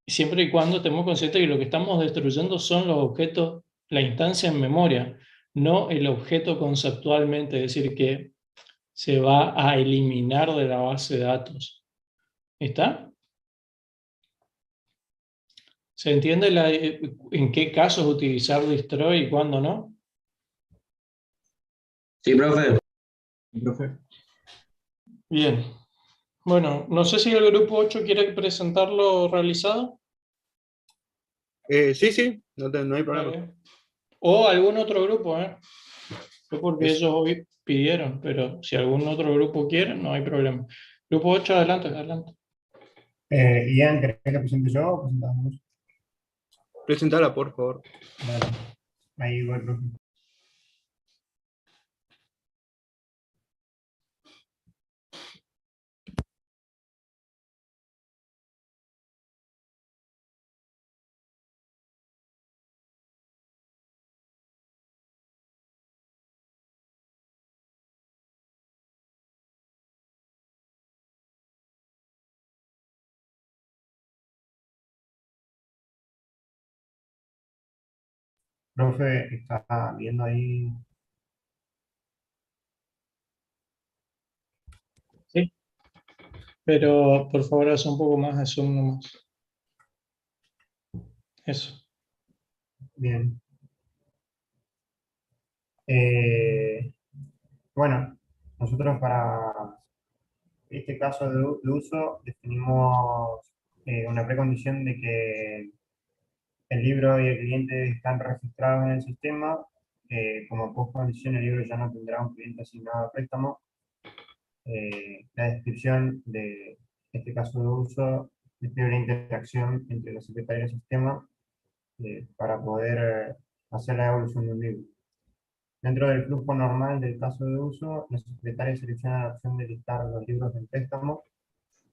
siempre y cuando estemos conscientes que lo que estamos destruyendo son los objetos, la instancia en memoria, no el objeto conceptualmente, es decir, que se va a eliminar de la base de datos. ¿Está? ¿Se entiende en qué casos utilizar destroy y cuándo no? Sí, profe. Bien. Bueno, no sé si el grupo 8 quiere presentarlo realizado. Sí, no hay problema. Vale. O algún otro grupo, ¿eh? Fue porque Eso. ellos hoy pidieron, pero si algún otro grupo quiere, no hay problema. Grupo 8, adelante, adelante. Ian, ¿querés que presente yo o presentamos vos? Presentala, por favor. Dale. Ahí voy, profe. Profe, está viendo ahí. Sí, pero por favor haz un poco más de zoom nomás. Eso. Bien. Bueno, nosotros para este caso de uso definimos una precondición de que el libro y el cliente están registrados en el sistema. Como postcondición, el libro ya no tendrá un cliente asignado a préstamo. La descripción de este caso de uso describe la interacción entre la secretaria y el sistema para poder hacer la evolución de un libro. Dentro del flujo normal del caso de uso, la secretaria selecciona la opción de listar los libros del préstamo.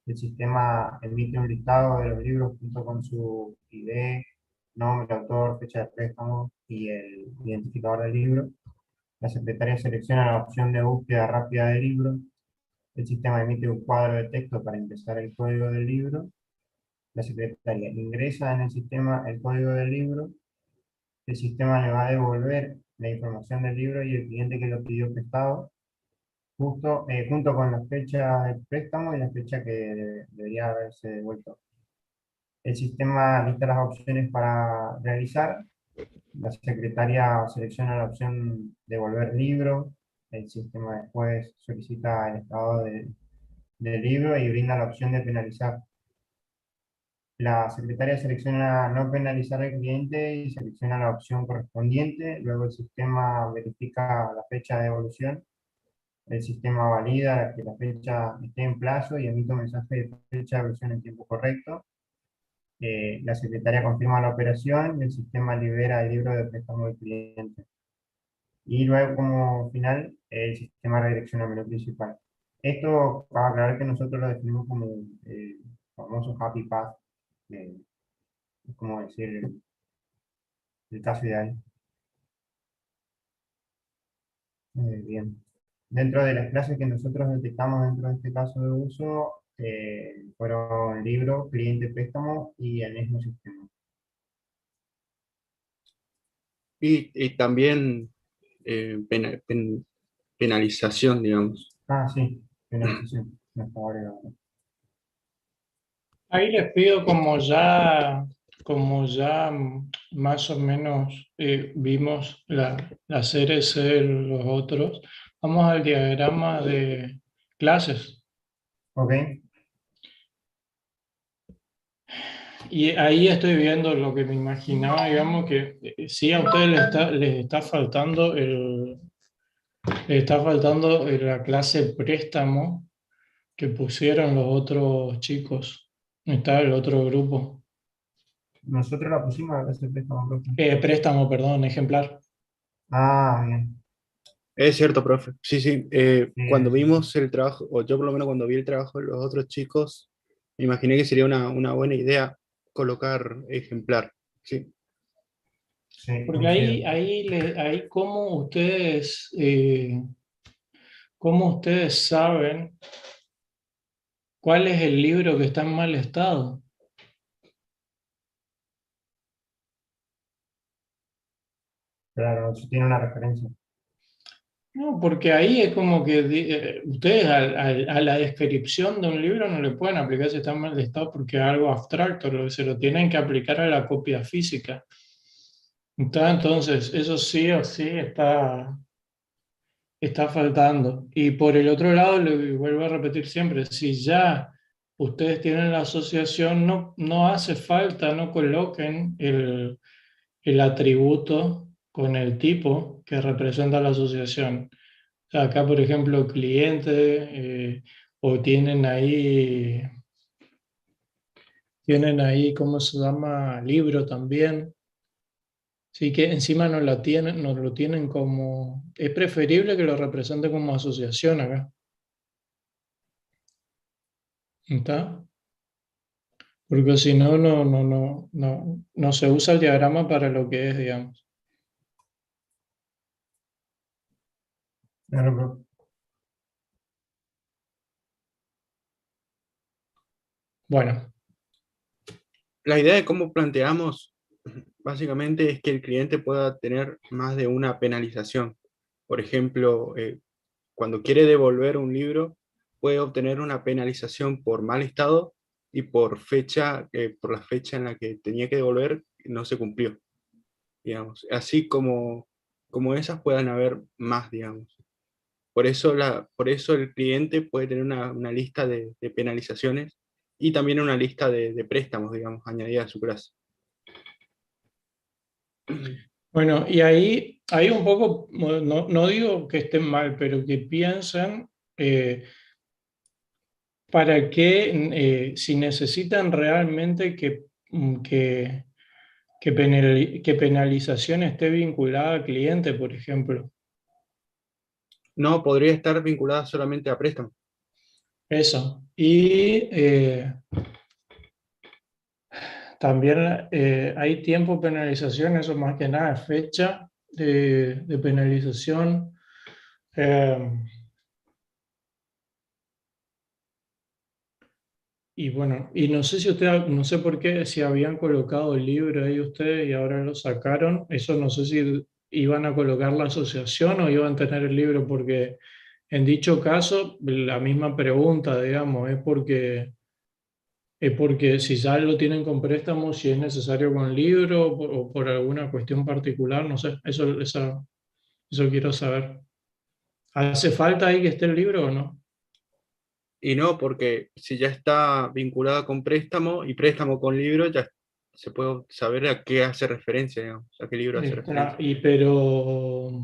El sistema emite un listado de los libros junto con su ID, nombre, autor, fecha de préstamo y el identificador del libro. La secretaria selecciona la opción de búsqueda rápida del libro. El sistema emite un cuadro de texto para ingresar el código del libro. La secretaria ingresa en el sistema el código del libro. El sistema le va a devolver la información del libro y el cliente que lo pidió prestado, junto con la fecha del préstamo y la fecha que debería haberse devuelto. El sistema lista las opciones para realizar. La secretaria selecciona la opción devolver libro. El sistema después solicita el estado del libro y brinda la opción de penalizar. La secretaria selecciona no penalizar al cliente y selecciona la opción correspondiente. Luego el sistema verifica la fecha de devolución. El sistema valida que la fecha esté en plazo y emite un mensaje de fecha de devolución en tiempo correcto. La secretaria confirma la operación y el sistema libera el libro de préstamo del cliente. Y luego, como final, el sistema redirecciona al menú principal. Esto, para aclarar que nosotros lo definimos como el famoso happy path, es como decir el caso ideal. Bien. Dentro de las clases que nosotros detectamos dentro de este caso de uso, fueron libro, cliente, préstamo y el mismo sistema. Y también penalización, digamos. Sí, penalización. No estaba agregado. Ahí les pido, como ya más o menos vimos la CRC de los otros, vamos al diagrama de clases. Ok. Y ahí estoy viendo lo que me imaginaba, digamos, que sí a ustedes les está faltando la clase préstamo que pusieron los otros chicos. Está el otro grupo. Nosotros la pusimos a ese préstamo, profe. Préstamo, perdón, ejemplar. Ah, bien. Es cierto, profe. Sí, sí. Cuando Sí, vimos el trabajo, o yo por lo menos cuando vi el trabajo de los otros chicos, me imaginé que sería una buena idea colocar ejemplar. Sí. sí, Porque coincido. ahí cómo ustedes saben cuál es el libro que está en mal estado. Claro, eso tiene una referencia. No, porque ahí es como que ustedes a la descripción de un libro no le pueden aplicar si está en mal estado porque es algo abstracto, se lo tienen que aplicar a la copia física. Entonces, eso sí o sí está faltando. Y por el otro lado, le vuelvo a repetir siempre, si ya ustedes tienen la asociación, no hace falta, no coloquen el atributo con el tipo que representa la asociación. O sea, acá, por ejemplo, cliente, o tienen ahí, ¿cómo se llama? Libro también. Sí, que encima no lo tienen como. Es preferible que lo represente como asociación acá. ¿Está? Porque si no, no se usa el diagrama para lo que es, digamos. Claro, profe. Bueno, La idea de cómo planteamos básicamente es que el cliente pueda tener más de una penalización. Por ejemplo, cuando quiere devolver un libro, puede obtener una penalización por mal estado y por la fecha en la que tenía que devolver, no se cumplió, digamos. Así como esas puedan haber más, digamos. Por eso el cliente puede tener una lista de penalizaciones y también una lista de préstamos, digamos, añadida a su clase. bueno, y ahí un poco, no digo que estén mal, pero que piensen para qué, si necesitan realmente que penalización esté vinculada al cliente, por ejemplo. No, podría estar vinculada solamente a préstamos. Eso. Y también hay tiempo de penalización, eso más que nada, fecha de penalización. eh, y bueno, y no sé si no sé por qué, si habían colocado el libro ahí ustedes y ahora lo sacaron, eso no sé si iban a colocar la asociación o iban a tener el libro, porque en dicho caso, la misma pregunta, digamos, es porque si ya lo tienen con préstamo, si es necesario con libro o por alguna cuestión particular, no sé, eso quiero saber. ¿Hace falta ahí que esté el libro o no? Y no, porque si ya está vinculada con préstamo y préstamo con libro, ya se puede saber a qué hace referencia, digamos, a qué libro hace Está, referencia. pero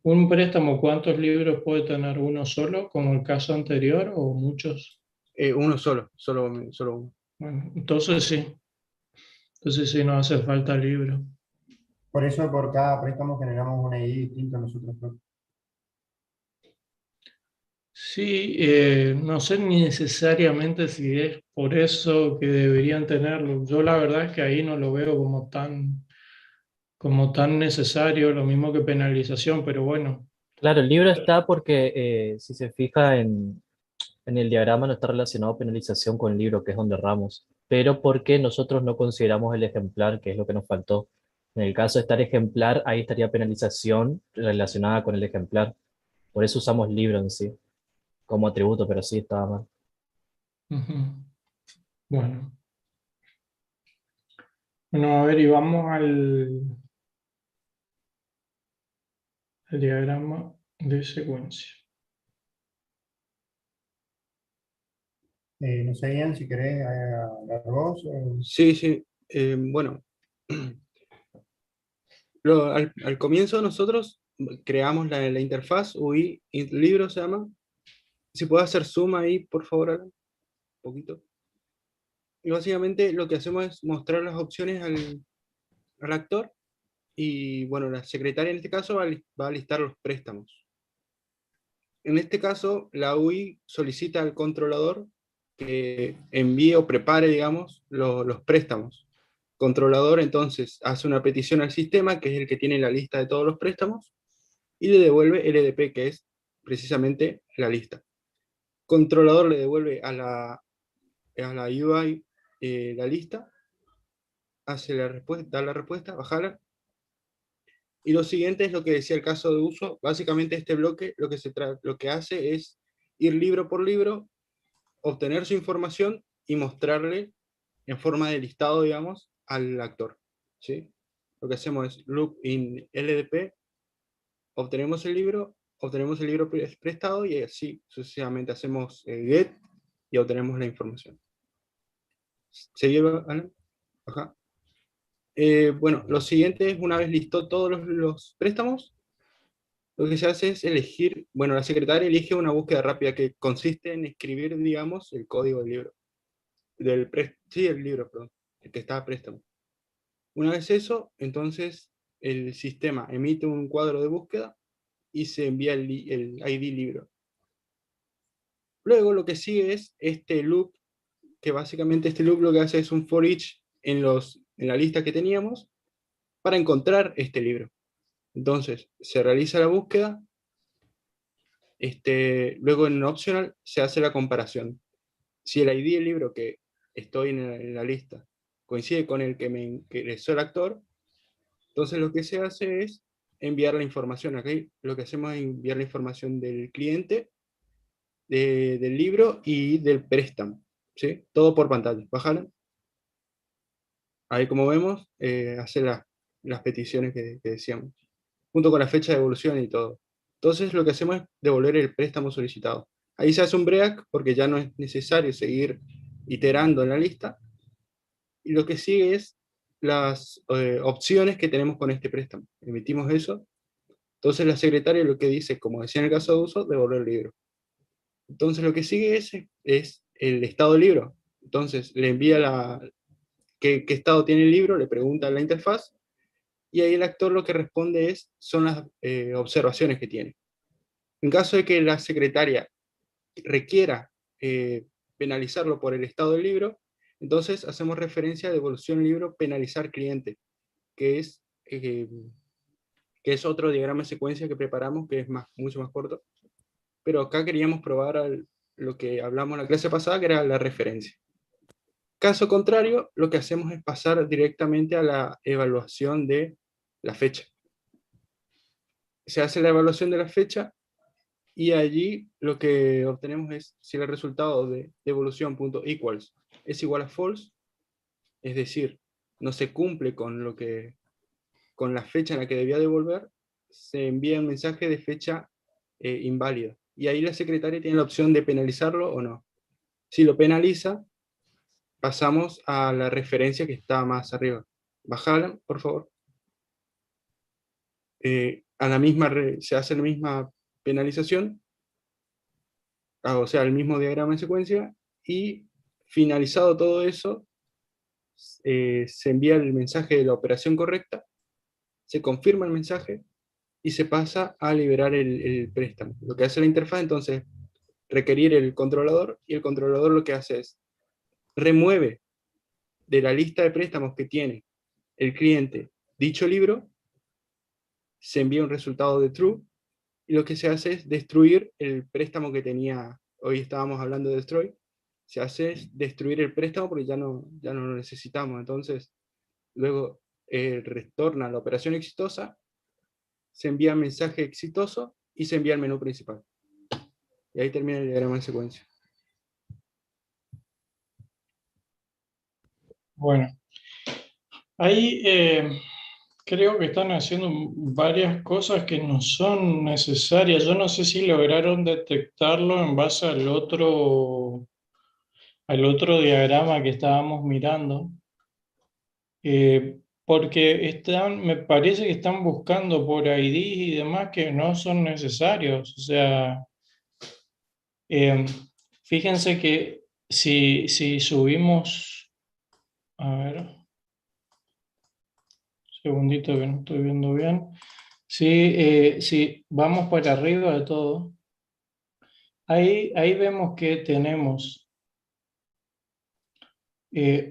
un préstamo, ¿cuántos libros puede tener uno solo, como el caso anterior, o muchos? Uno solo uno. Bueno, entonces sí no hace falta libro. Por eso por cada préstamo generamos una ID distinta nosotros, profe. Sí, no sé ni necesariamente si es por eso que deberían tenerlo. Yo la verdad es que ahí no lo veo como tan necesario, lo mismo que penalización, pero bueno. Claro, el libro está porque si se fija en el diagrama no está relacionado penalización con libro, que es donde erramos, pero porque nosotros no consideramos el ejemplar, que es lo que nos faltó. En el caso de estar ejemplar, ahí estaría penalización relacionada con el ejemplar. Por eso usamos libro en sí, como atributo, pero sí estaba mal. Ujú. Bueno. Bueno, a ver, y vamos al diagrama de secuencia. No sé, Ian, si querés hablar vos. Sí, sí. Bueno, al comienzo nosotros creamos la interfaz UI libro se llama. Si puedo hacer zoom ahí, por favor, Alan, un poquito. Y básicamente lo que hacemos es mostrar las opciones al actor y bueno, la secretaria en este caso va a listar los préstamos. En este caso, la UI solicita al controlador que envíe o prepare, digamos, los préstamos. Controlador entonces hace una petición al sistema, que es el que tiene la lista de todos los préstamos, y le devuelve LDP, que es precisamente la lista. Controlador le devuelve a la UI la lista, hace la respuesta, da la respuesta, bajarla. Y lo siguiente es lo que decía el caso de uso. Básicamente este bloque lo que hace es ir libro por libro, obtener su información y mostrarle en forma de listado, digamos, al actor. ¿Sí? Lo que hacemos es loop in LDP, obtenemos el libro prestado y así sucesivamente hacemos get y obtenemos la información. ¿Seguí, Alan? Ajá. Bueno, lo siguiente es, una vez listó todos los préstamos, lo que se hace es elegir, bueno, la secretaria elige una búsqueda rápida que consiste en escribir, digamos, el código del libro. El libro, perdón, el que está a préstamo. Una vez eso, entonces el sistema emite un cuadro de búsqueda y se envía el ID libro. Luego lo que sigue es este loop, que básicamente este loop lo que hace es un for each en la lista que teníamos para encontrar este libro. Entonces, se realiza la búsqueda, luego en optional se hace la comparación. Si el ID del libro que estoy en la lista coincide con el que me ingresó el actor, entonces lo que se hace es enviar la información. Aquí lo que hacemos es enviar la información del cliente, del libro y del préstamo. ¿Sí? Todo por pantalla. Bájala. Ahí como vemos, hace las peticiones que decíamos, junto con la fecha de devolución y todo. Entonces lo que hacemos es devolver el préstamo solicitado. Ahí se hace un break porque ya no es necesario seguir iterando en la lista. Y lo que sigue es las opciones que tenemos con este préstamo. Emitimos eso. Entonces la secretaria lo que dice, como decía en el caso de uso, devolver el libro. Entonces lo que sigue es el estado del libro. Entonces le envía qué estado tiene el libro, le pregunta a la interfaz, y ahí el actor lo que responde son las observaciones que tiene. En caso de que la secretaria requiera penalizarlo por el estado del libro, entonces hacemos referencia a devolución libro penalizar cliente, que es otro diagrama de secuencia que preparamos, que es mucho más corto. Pero acá queríamos probar lo que hablamos en la clase pasada, que era la referencia. Caso contrario, lo que hacemos es pasar directamente a la evaluación de la fecha. Se hace la evaluación de la fecha y allí lo que obtenemos es si el resultado de devolución.equals es igual a false, es decir, no se cumple con la fecha en la que debía devolver, se envía un mensaje de fecha inválida. Y ahí la secretaria tiene la opción de penalizarlo o no. Si lo penaliza, pasamos a la referencia que está más arriba. Bajala, por favor. Se hace la misma penalización, o sea, el mismo diagrama en secuencia, y finalizado todo eso, se envía el mensaje de la operación correcta, se confirma el mensaje, y se pasa a liberar el préstamo. Lo que hace la interfaz, entonces, requerir el controlador, y el controlador lo que hace es remueve de la lista de préstamos que tiene el cliente dicho libro, se envía un resultado de true, y lo que se hace es destruir el préstamo que tenía, hoy estábamos hablando de destroy, se hace es destruir el préstamo porque ya no lo necesitamos, entonces luego retorna la operación exitosa, se envía mensaje exitoso y se envía al menú principal. Y ahí termina el diagrama en secuencia. Bueno, ahí creo que están haciendo varias cosas que no son necesarias. Yo no sé si lograron detectarlo en base al otro al otro diagrama que estábamos mirando, porque me parece que están buscando por ID y demás que no son necesarios. O sea, fíjense que si subimos, a ver, segundito que no estoy viendo bien. Si vamos para arriba de todo, ahí vemos que tenemos,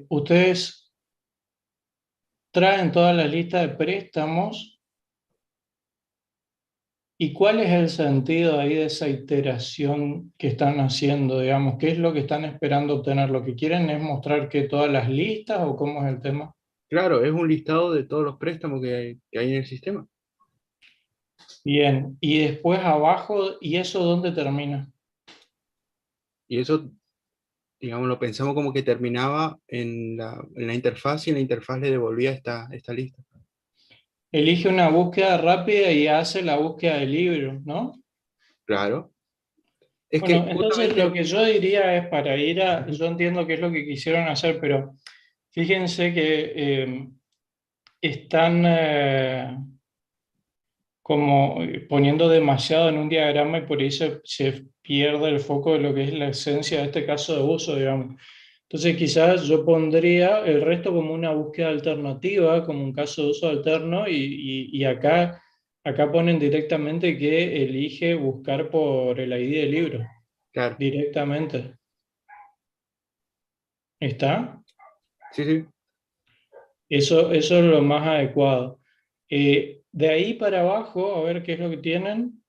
ustedes traen toda la lista de préstamos. ¿Y cuál es el sentido ahí de esa iteración que están haciendo, digamos? ¿Qué es lo que están esperando obtener? ¿Lo que quieren es mostrar que todas las listas o cómo es el tema? Claro, es un listado de todos los préstamos que hay en el sistema. Bien, y después abajo, ¿y eso dónde termina? Y eso, digamos, lo pensamos como que terminaba en la interfaz y en la interfaz le devolvía esta lista. Elige una búsqueda rápida y hace la búsqueda del libro, ¿no? Claro. Es Bueno, que entonces lo justamente, que yo diría es para ir a, yo entiendo qué es lo que quisieron hacer, pero fíjense que están como poniendo demasiado en un diagrama y por ahí se pierde el foco de lo que es la esencia de este caso de uso, digamos. Entonces quizás yo pondría el resto como una búsqueda alternativa, como un caso de uso alterno, y acá ponen directamente que elige buscar por el ID del libro, claro, directamente. ¿Está? sí, sí. Eso es lo más adecuado. De ahí para abajo, a ver qué es lo que tienen.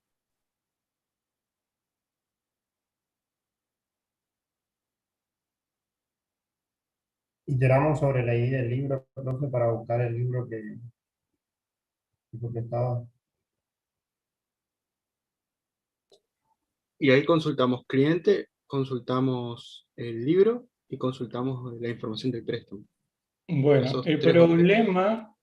Iteramos sobre la ID del libro, profe, para buscar el libro que estaba. Y ahí consultamos cliente, consultamos el libro y consultamos la información del préstamo. Bueno, Esos tres objetos.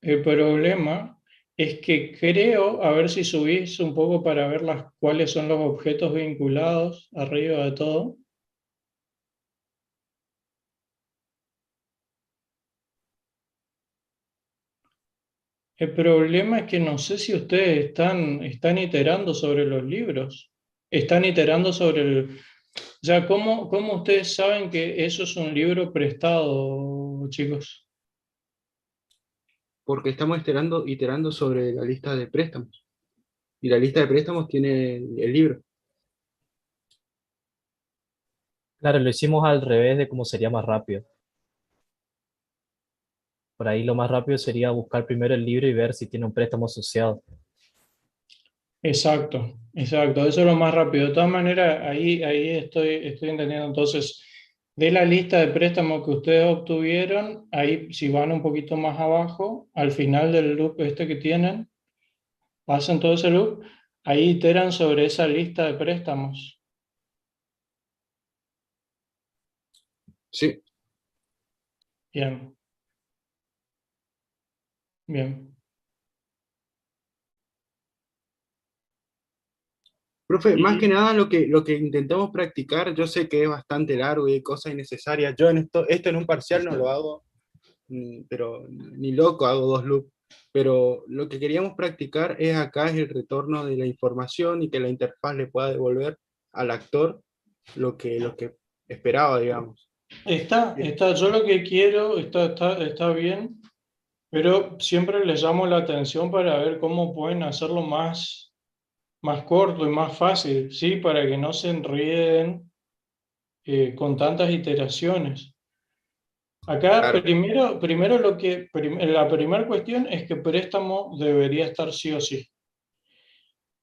el problema es que creo, a ver si subís un poco para ver cuáles son los objetos vinculados arriba de todo. El problema es que no sé si ustedes están iterando sobre los libros, están iterando sobre el... O sea, ¿cómo ustedes saben que eso es un libro prestado, chicos? Porque estamos iterando sobre la lista de préstamos. Y la lista de préstamos tiene el libro. Claro, lo hicimos al revés de cómo sería más rápido. Por ahí lo más rápido sería buscar primero el libro y ver si tiene un préstamo asociado. Exacto, exacto, eso es lo más rápido. De todas maneras, ahí estoy entendiendo. Entonces, de la lista de préstamos que ustedes obtuvieron, ahí si van un poquito más abajo, al final del loop este que tienen, pasan todo ese loop, ahí iteran sobre esa lista de préstamos. Sí. Bien. Bien. Profe, más que nada lo que intentamos practicar, yo sé que es bastante largo y hay cosas innecesarias. Yo esto en un parcial no lo hago, pero ni loco hago dos loops. Pero lo que queríamos practicar es acá es el retorno de la información y que la interfaz le pueda devolver al actor lo que esperaba, digamos. Yo lo que quiero, está bien, pero siempre les llamo la atención para ver cómo pueden hacerlo más corto y más fácil, ¿sí? Para que no se enreden con tantas iteraciones. Acá Claro. primero la primera cuestión es que préstamo debería estar sí o sí.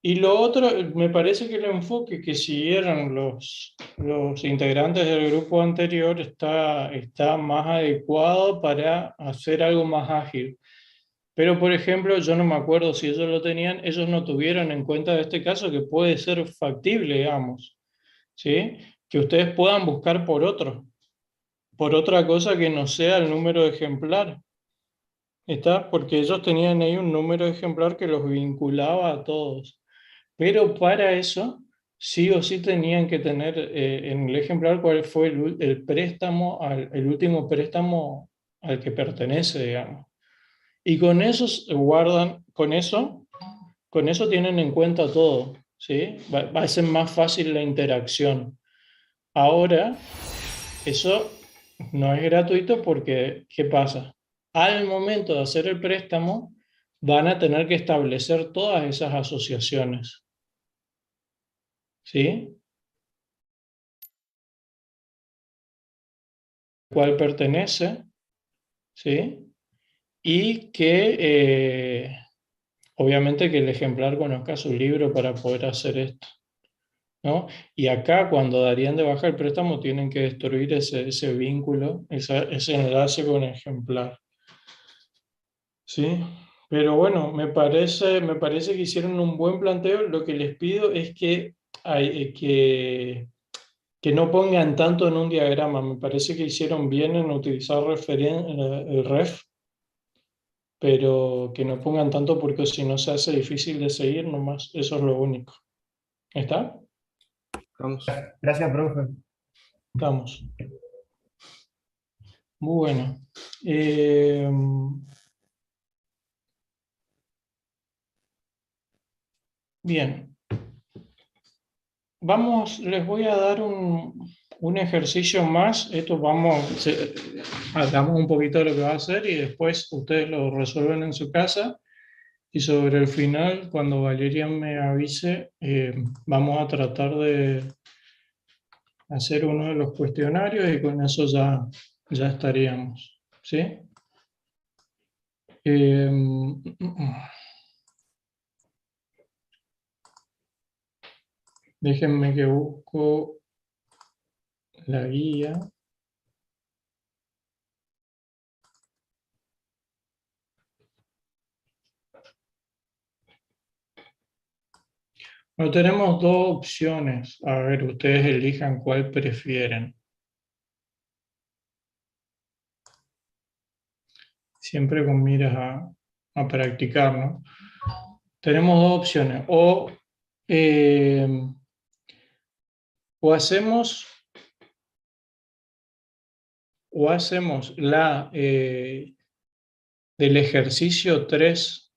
Y lo otro, me parece que el enfoque que siguieron los integrantes del grupo anterior está más adecuado para hacer algo más ágil. Pero, por ejemplo, yo no me acuerdo si ellos lo tenían, ellos no tuvieron en cuenta de este caso que puede ser factible, digamos, ¿sí? Que ustedes puedan buscar por otra cosa que no sea el número de ejemplar. ¿Está? Porque ellos tenían ahí un número de ejemplar que los vinculaba a todos. Pero para eso sí o sí tenían que tener en el ejemplar cuál fue el préstamo, el último préstamo al que pertenece, digamos. Y con eso guardan, con eso tienen en cuenta todo, ¿sí? Va a ser más fácil la interacción. Ahora, eso no es gratuito porque, ¿qué pasa? Al momento de hacer el préstamo, van a tener que establecer todas esas asociaciones, ¿sí? Cuál pertenece, ¿sí? Y que obviamente que el ejemplar conozca su libro para poder hacer esto, ¿no? Y acá cuando darían de baja el préstamo tienen que destruir ese vínculo, ese enlace con el ejemplar, ¿sí? Pero bueno, me parece que hicieron un buen planteo. Lo que les pido es que no pongan tanto en un diagrama. Me parece que hicieron bien en utilizar el ref, pero que no pongan tanto porque si no se hace difícil de seguir nomás. Eso es lo único. ¿Está? Vamos. Gracias, profe. Estamos. Bueno. Bien. Les voy a dar un ejercicio más. Esto hablamos un poquito de lo que va a hacer y después ustedes lo resuelven en su casa. Y sobre el final, cuando Valeria me avise, vamos a tratar de hacer uno de los cuestionarios y con eso ya estaríamos. ¿Sí? Déjenme que busco la guía. Bueno, tenemos dos opciones. A ver, ustedes elijan cuál prefieren. Siempre con miras a practicar, ¿no? Tenemos dos opciones. O hacemos del ejercicio 3,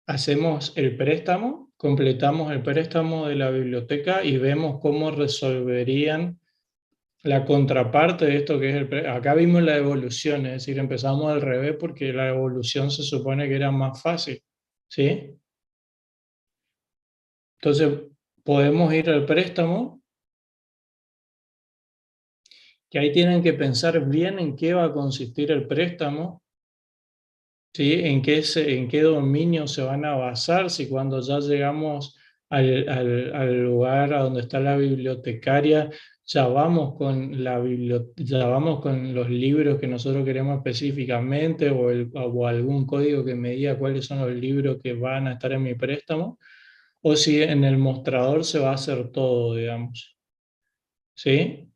hacemos el préstamo, completamos el préstamo de la biblioteca y vemos cómo resolverían la contraparte de esto que es el préstamo. Acá vimos la evolución, es decir, empezamos al revés porque la evolución se supone que era más fácil, ¿sí? Entonces, podemos ir al préstamo, que ahí tienen que pensar bien en qué va a consistir el préstamo, ¿sí? En qué dominio se van a basar, si cuando ya llegamos al lugar a donde está la bibliotecaria, ya vamos con los libros que nosotros queremos específicamente o algún código que me diga cuáles son los libros que van a estar en mi préstamo, o si en el mostrador se va a hacer todo, digamos. ¿Sí?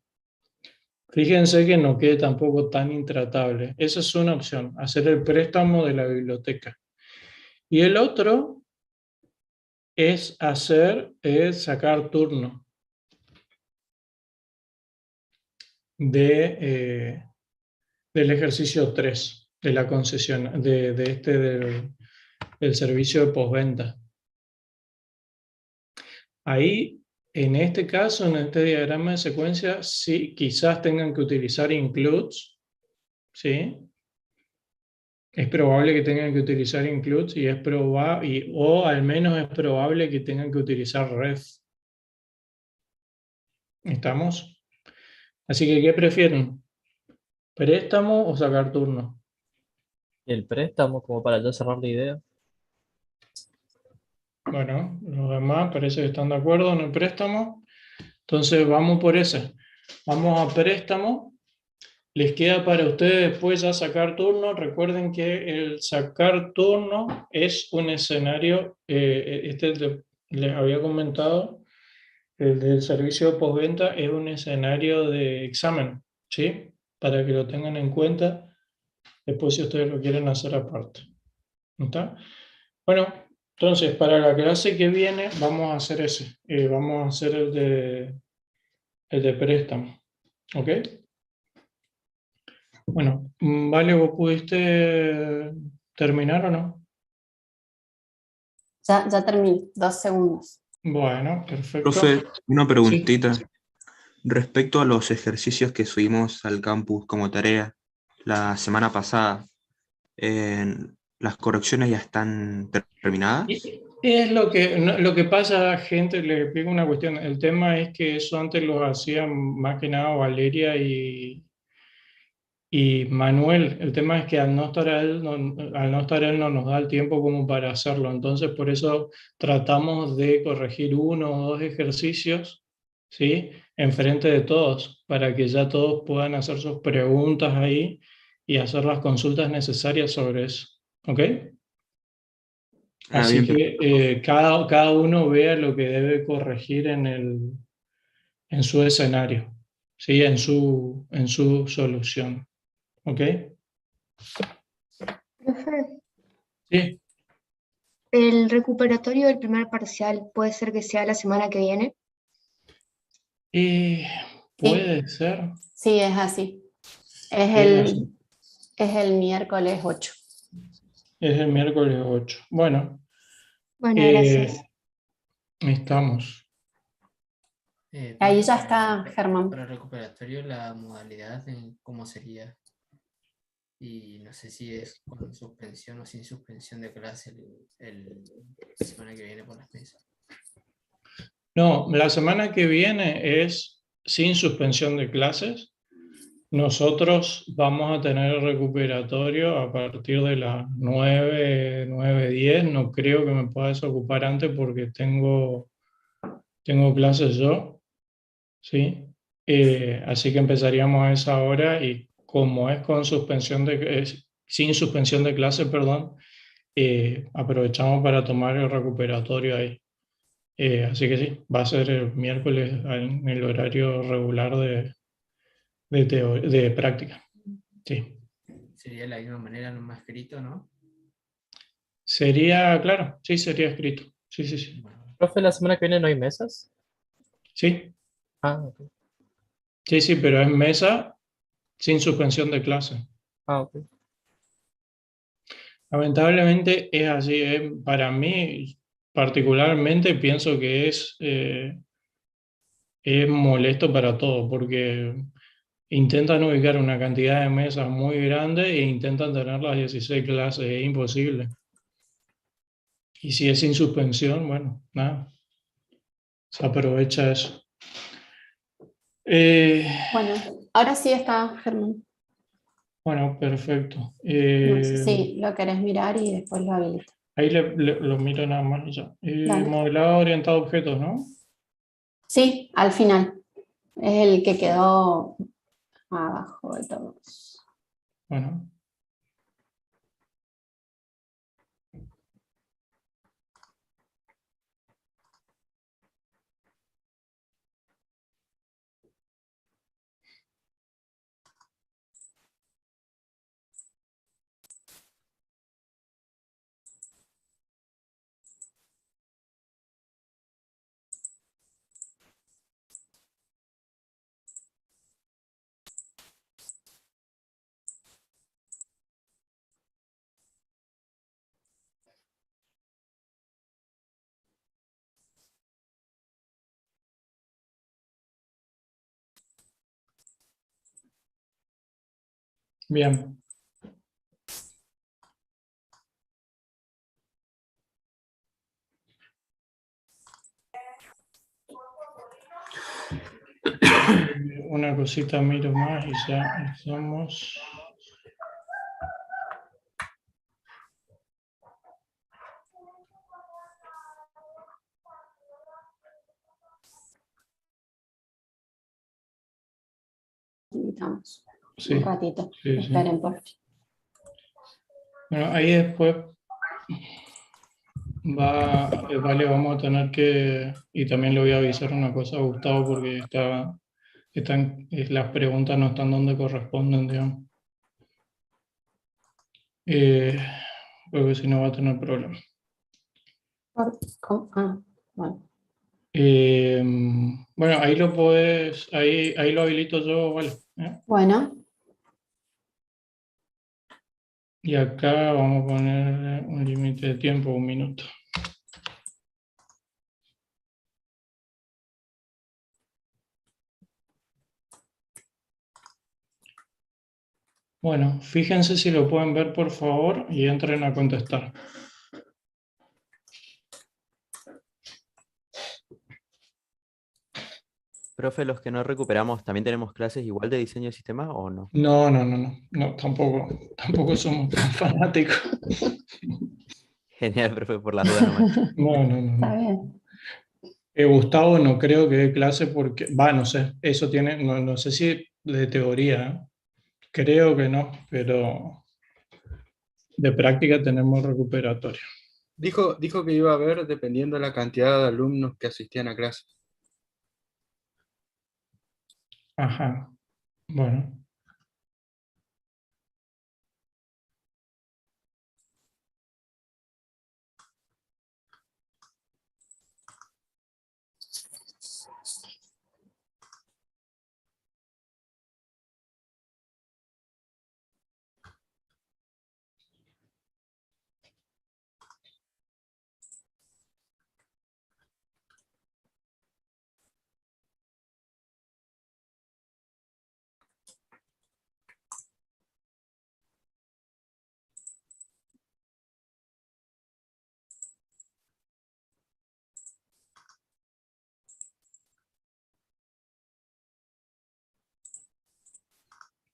Fíjense que no quede tampoco tan intratable. Esa es una opción, hacer el préstamo de la biblioteca. Y el otro es sacar turno del ejercicio 3, de la concesión, del servicio de postventa. Ahí, en este caso, en este diagrama de secuencia, sí, quizás tengan que utilizar includes, ¿sí? Es probable que tengan que utilizar includes o al menos es probable que tengan que utilizar ref. ¿Estamos? Así que, ¿qué prefieren? ¿Préstamo o sacar turno? El préstamo, como para ya cerrar la idea. Bueno, los demás parece que están de acuerdo en el préstamo. Entonces vamos por ese. Vamos a préstamo. Les queda para ustedes después ya sacar turno. Recuerden que el sacar turno es un escenario, les había comentado, el del servicio de postventa es un escenario de examen, ¿sí? Para que lo tengan en cuenta después si ustedes lo quieren hacer aparte. ¿Está? Bueno, Entonces, para la clase que viene vamos a hacer ese. Vamos a hacer el de préstamo. ¿Ok? Bueno, vale, ¿vos pudiste terminar o no? Ya terminé, 2 segundos. Bueno, perfecto. Profe, una Sí. preguntita. Respecto a los ejercicios que subimos al campus como tarea la semana pasada, ¿las correcciones ya están terminadas? Es lo que, lo que pasa, gente, le explico una cuestión. El tema es que eso antes lo hacían más que nada Valeria y Manuel. El tema es que al no estar él no nos da el tiempo como para hacerlo. Entonces, por eso tratamos de corregir 1 o 2 ejercicios, ¿sí? Enfrente de todos, para que ya todos puedan hacer sus preguntas ahí y hacer las consultas necesarias sobre eso. ¿Ok? Así bien. que cada uno vea lo que debe corregir en su escenario, ¿sí? En su solución. ¿Ok? Profe, Sí. ¿el recuperatorio del primer parcial puede ser que sea la semana que viene? Puede ser. Sí, es así. Es Es el miércoles 8. Es el miércoles 8. Bueno, Bueno, gracias. estamos. Ahí ya está, Germán. Para el recuperatorio, la modalidad, ¿cómo sería? Y no sé si es con suspensión o sin suspensión de clase la semana que viene por las mesas. No, la semana que viene es sin suspensión de clases. Nosotros vamos a tener el recuperatorio a partir de las 9:10. No creo que me pueda desocupar antes porque tengo clases yo, ¿sí? Así que empezaríamos a esa hora y como es sin suspensión de clase, perdón, aprovechamos para tomar el recuperatorio ahí. Así que sí, va a ser el miércoles en el horario regular de práctica. Sí. Sería de la misma manera, no más escrito, ¿no? Sería, claro, sí, sería escrito. Sí, sí, sí. Profe, ¿la semana que viene no hay mesas? Sí. Ah, ok. Sí, sí, pero es mesa sin suspensión de clase. Ah, ok. Lamentablemente es así. Para mí, particularmente, pienso que es molesto para todos, porque intentan ubicar una cantidad de mesas muy grande e intentan tener las 16 clases. Es imposible. Y si es sin suspensión, bueno, nada. Se aprovecha eso. Bueno, ahora sí está, Germán. Bueno, perfecto. No sé si lo querés mirar y después lo habilito. Ahí lo miro nada más y ya. Dale. Modelado orientado a objetos, ¿no? Sí, al final. Es el que quedó abajo de todos. Bueno. Bien. Una cosita miro más y ya estamos. Invitamos. Sí, Un ratito. sí, sí. Esperen, por favor. Bueno, ahí después vale, vamos a tener que, y también le voy a avisar una cosa a Gustavo porque las preguntas no están donde corresponden, digamos. Porque si no va a tener problemas. Bueno. Bueno, ahí lo puedes, ahí lo habilito yo, vale. Bueno, Y acá vamos a poner un límite de tiempo, 1 minuto. Bueno, fíjense si lo pueden ver, por favor, y entren a contestar. Profe, los que no recuperamos, ¿también tenemos clases igual de diseño de sistemas o no? No, tampoco somos tan fanáticos. Genial, profe, por las dudas nomás. No. está bien. Gustavo no creo que dé clase porque, no sé, eso tiene, no sé si de teoría, ¿eh? Creo que no, pero de práctica tenemos recuperatorio. Dijo que iba a haber dependiendo de la cantidad de alumnos que asistían a clase. Ajá, bueno.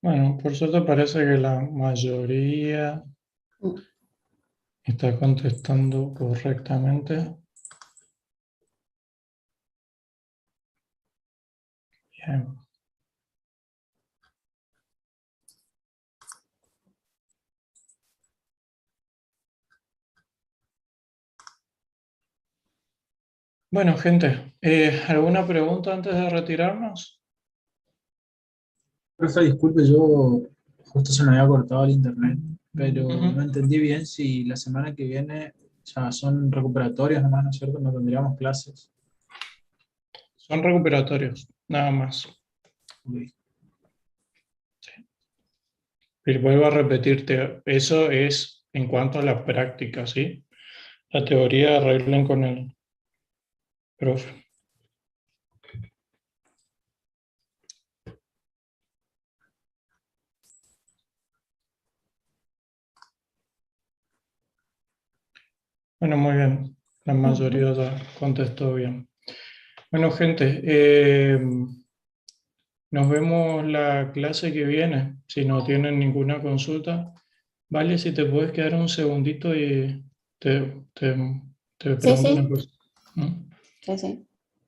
Bueno, por suerte parece que la mayoría está contestando correctamente. Bien. Bueno, gente, ¿alguna pregunta antes de retirarnos? Profe, disculpe, yo justo se me había cortado el internet, pero no entendí bien si la semana que viene ya son recuperatorios nomás, ¿no es cierto? No tendríamos clases. Son recuperatorios, nada más. Uy. Y vuelvo a repetirte, eso es en cuanto a la práctica, ¿sí? La teoría arreglen con el profe. Bueno, muy bien. La mayoría ya contestó bien. Bueno, gente, nos vemos la clase que viene. Si no tienen ninguna consulta, vale, si te puedes quedar un segundito y te Sí, pregunto una sí. cosa. ¿Mm? Sí, sí.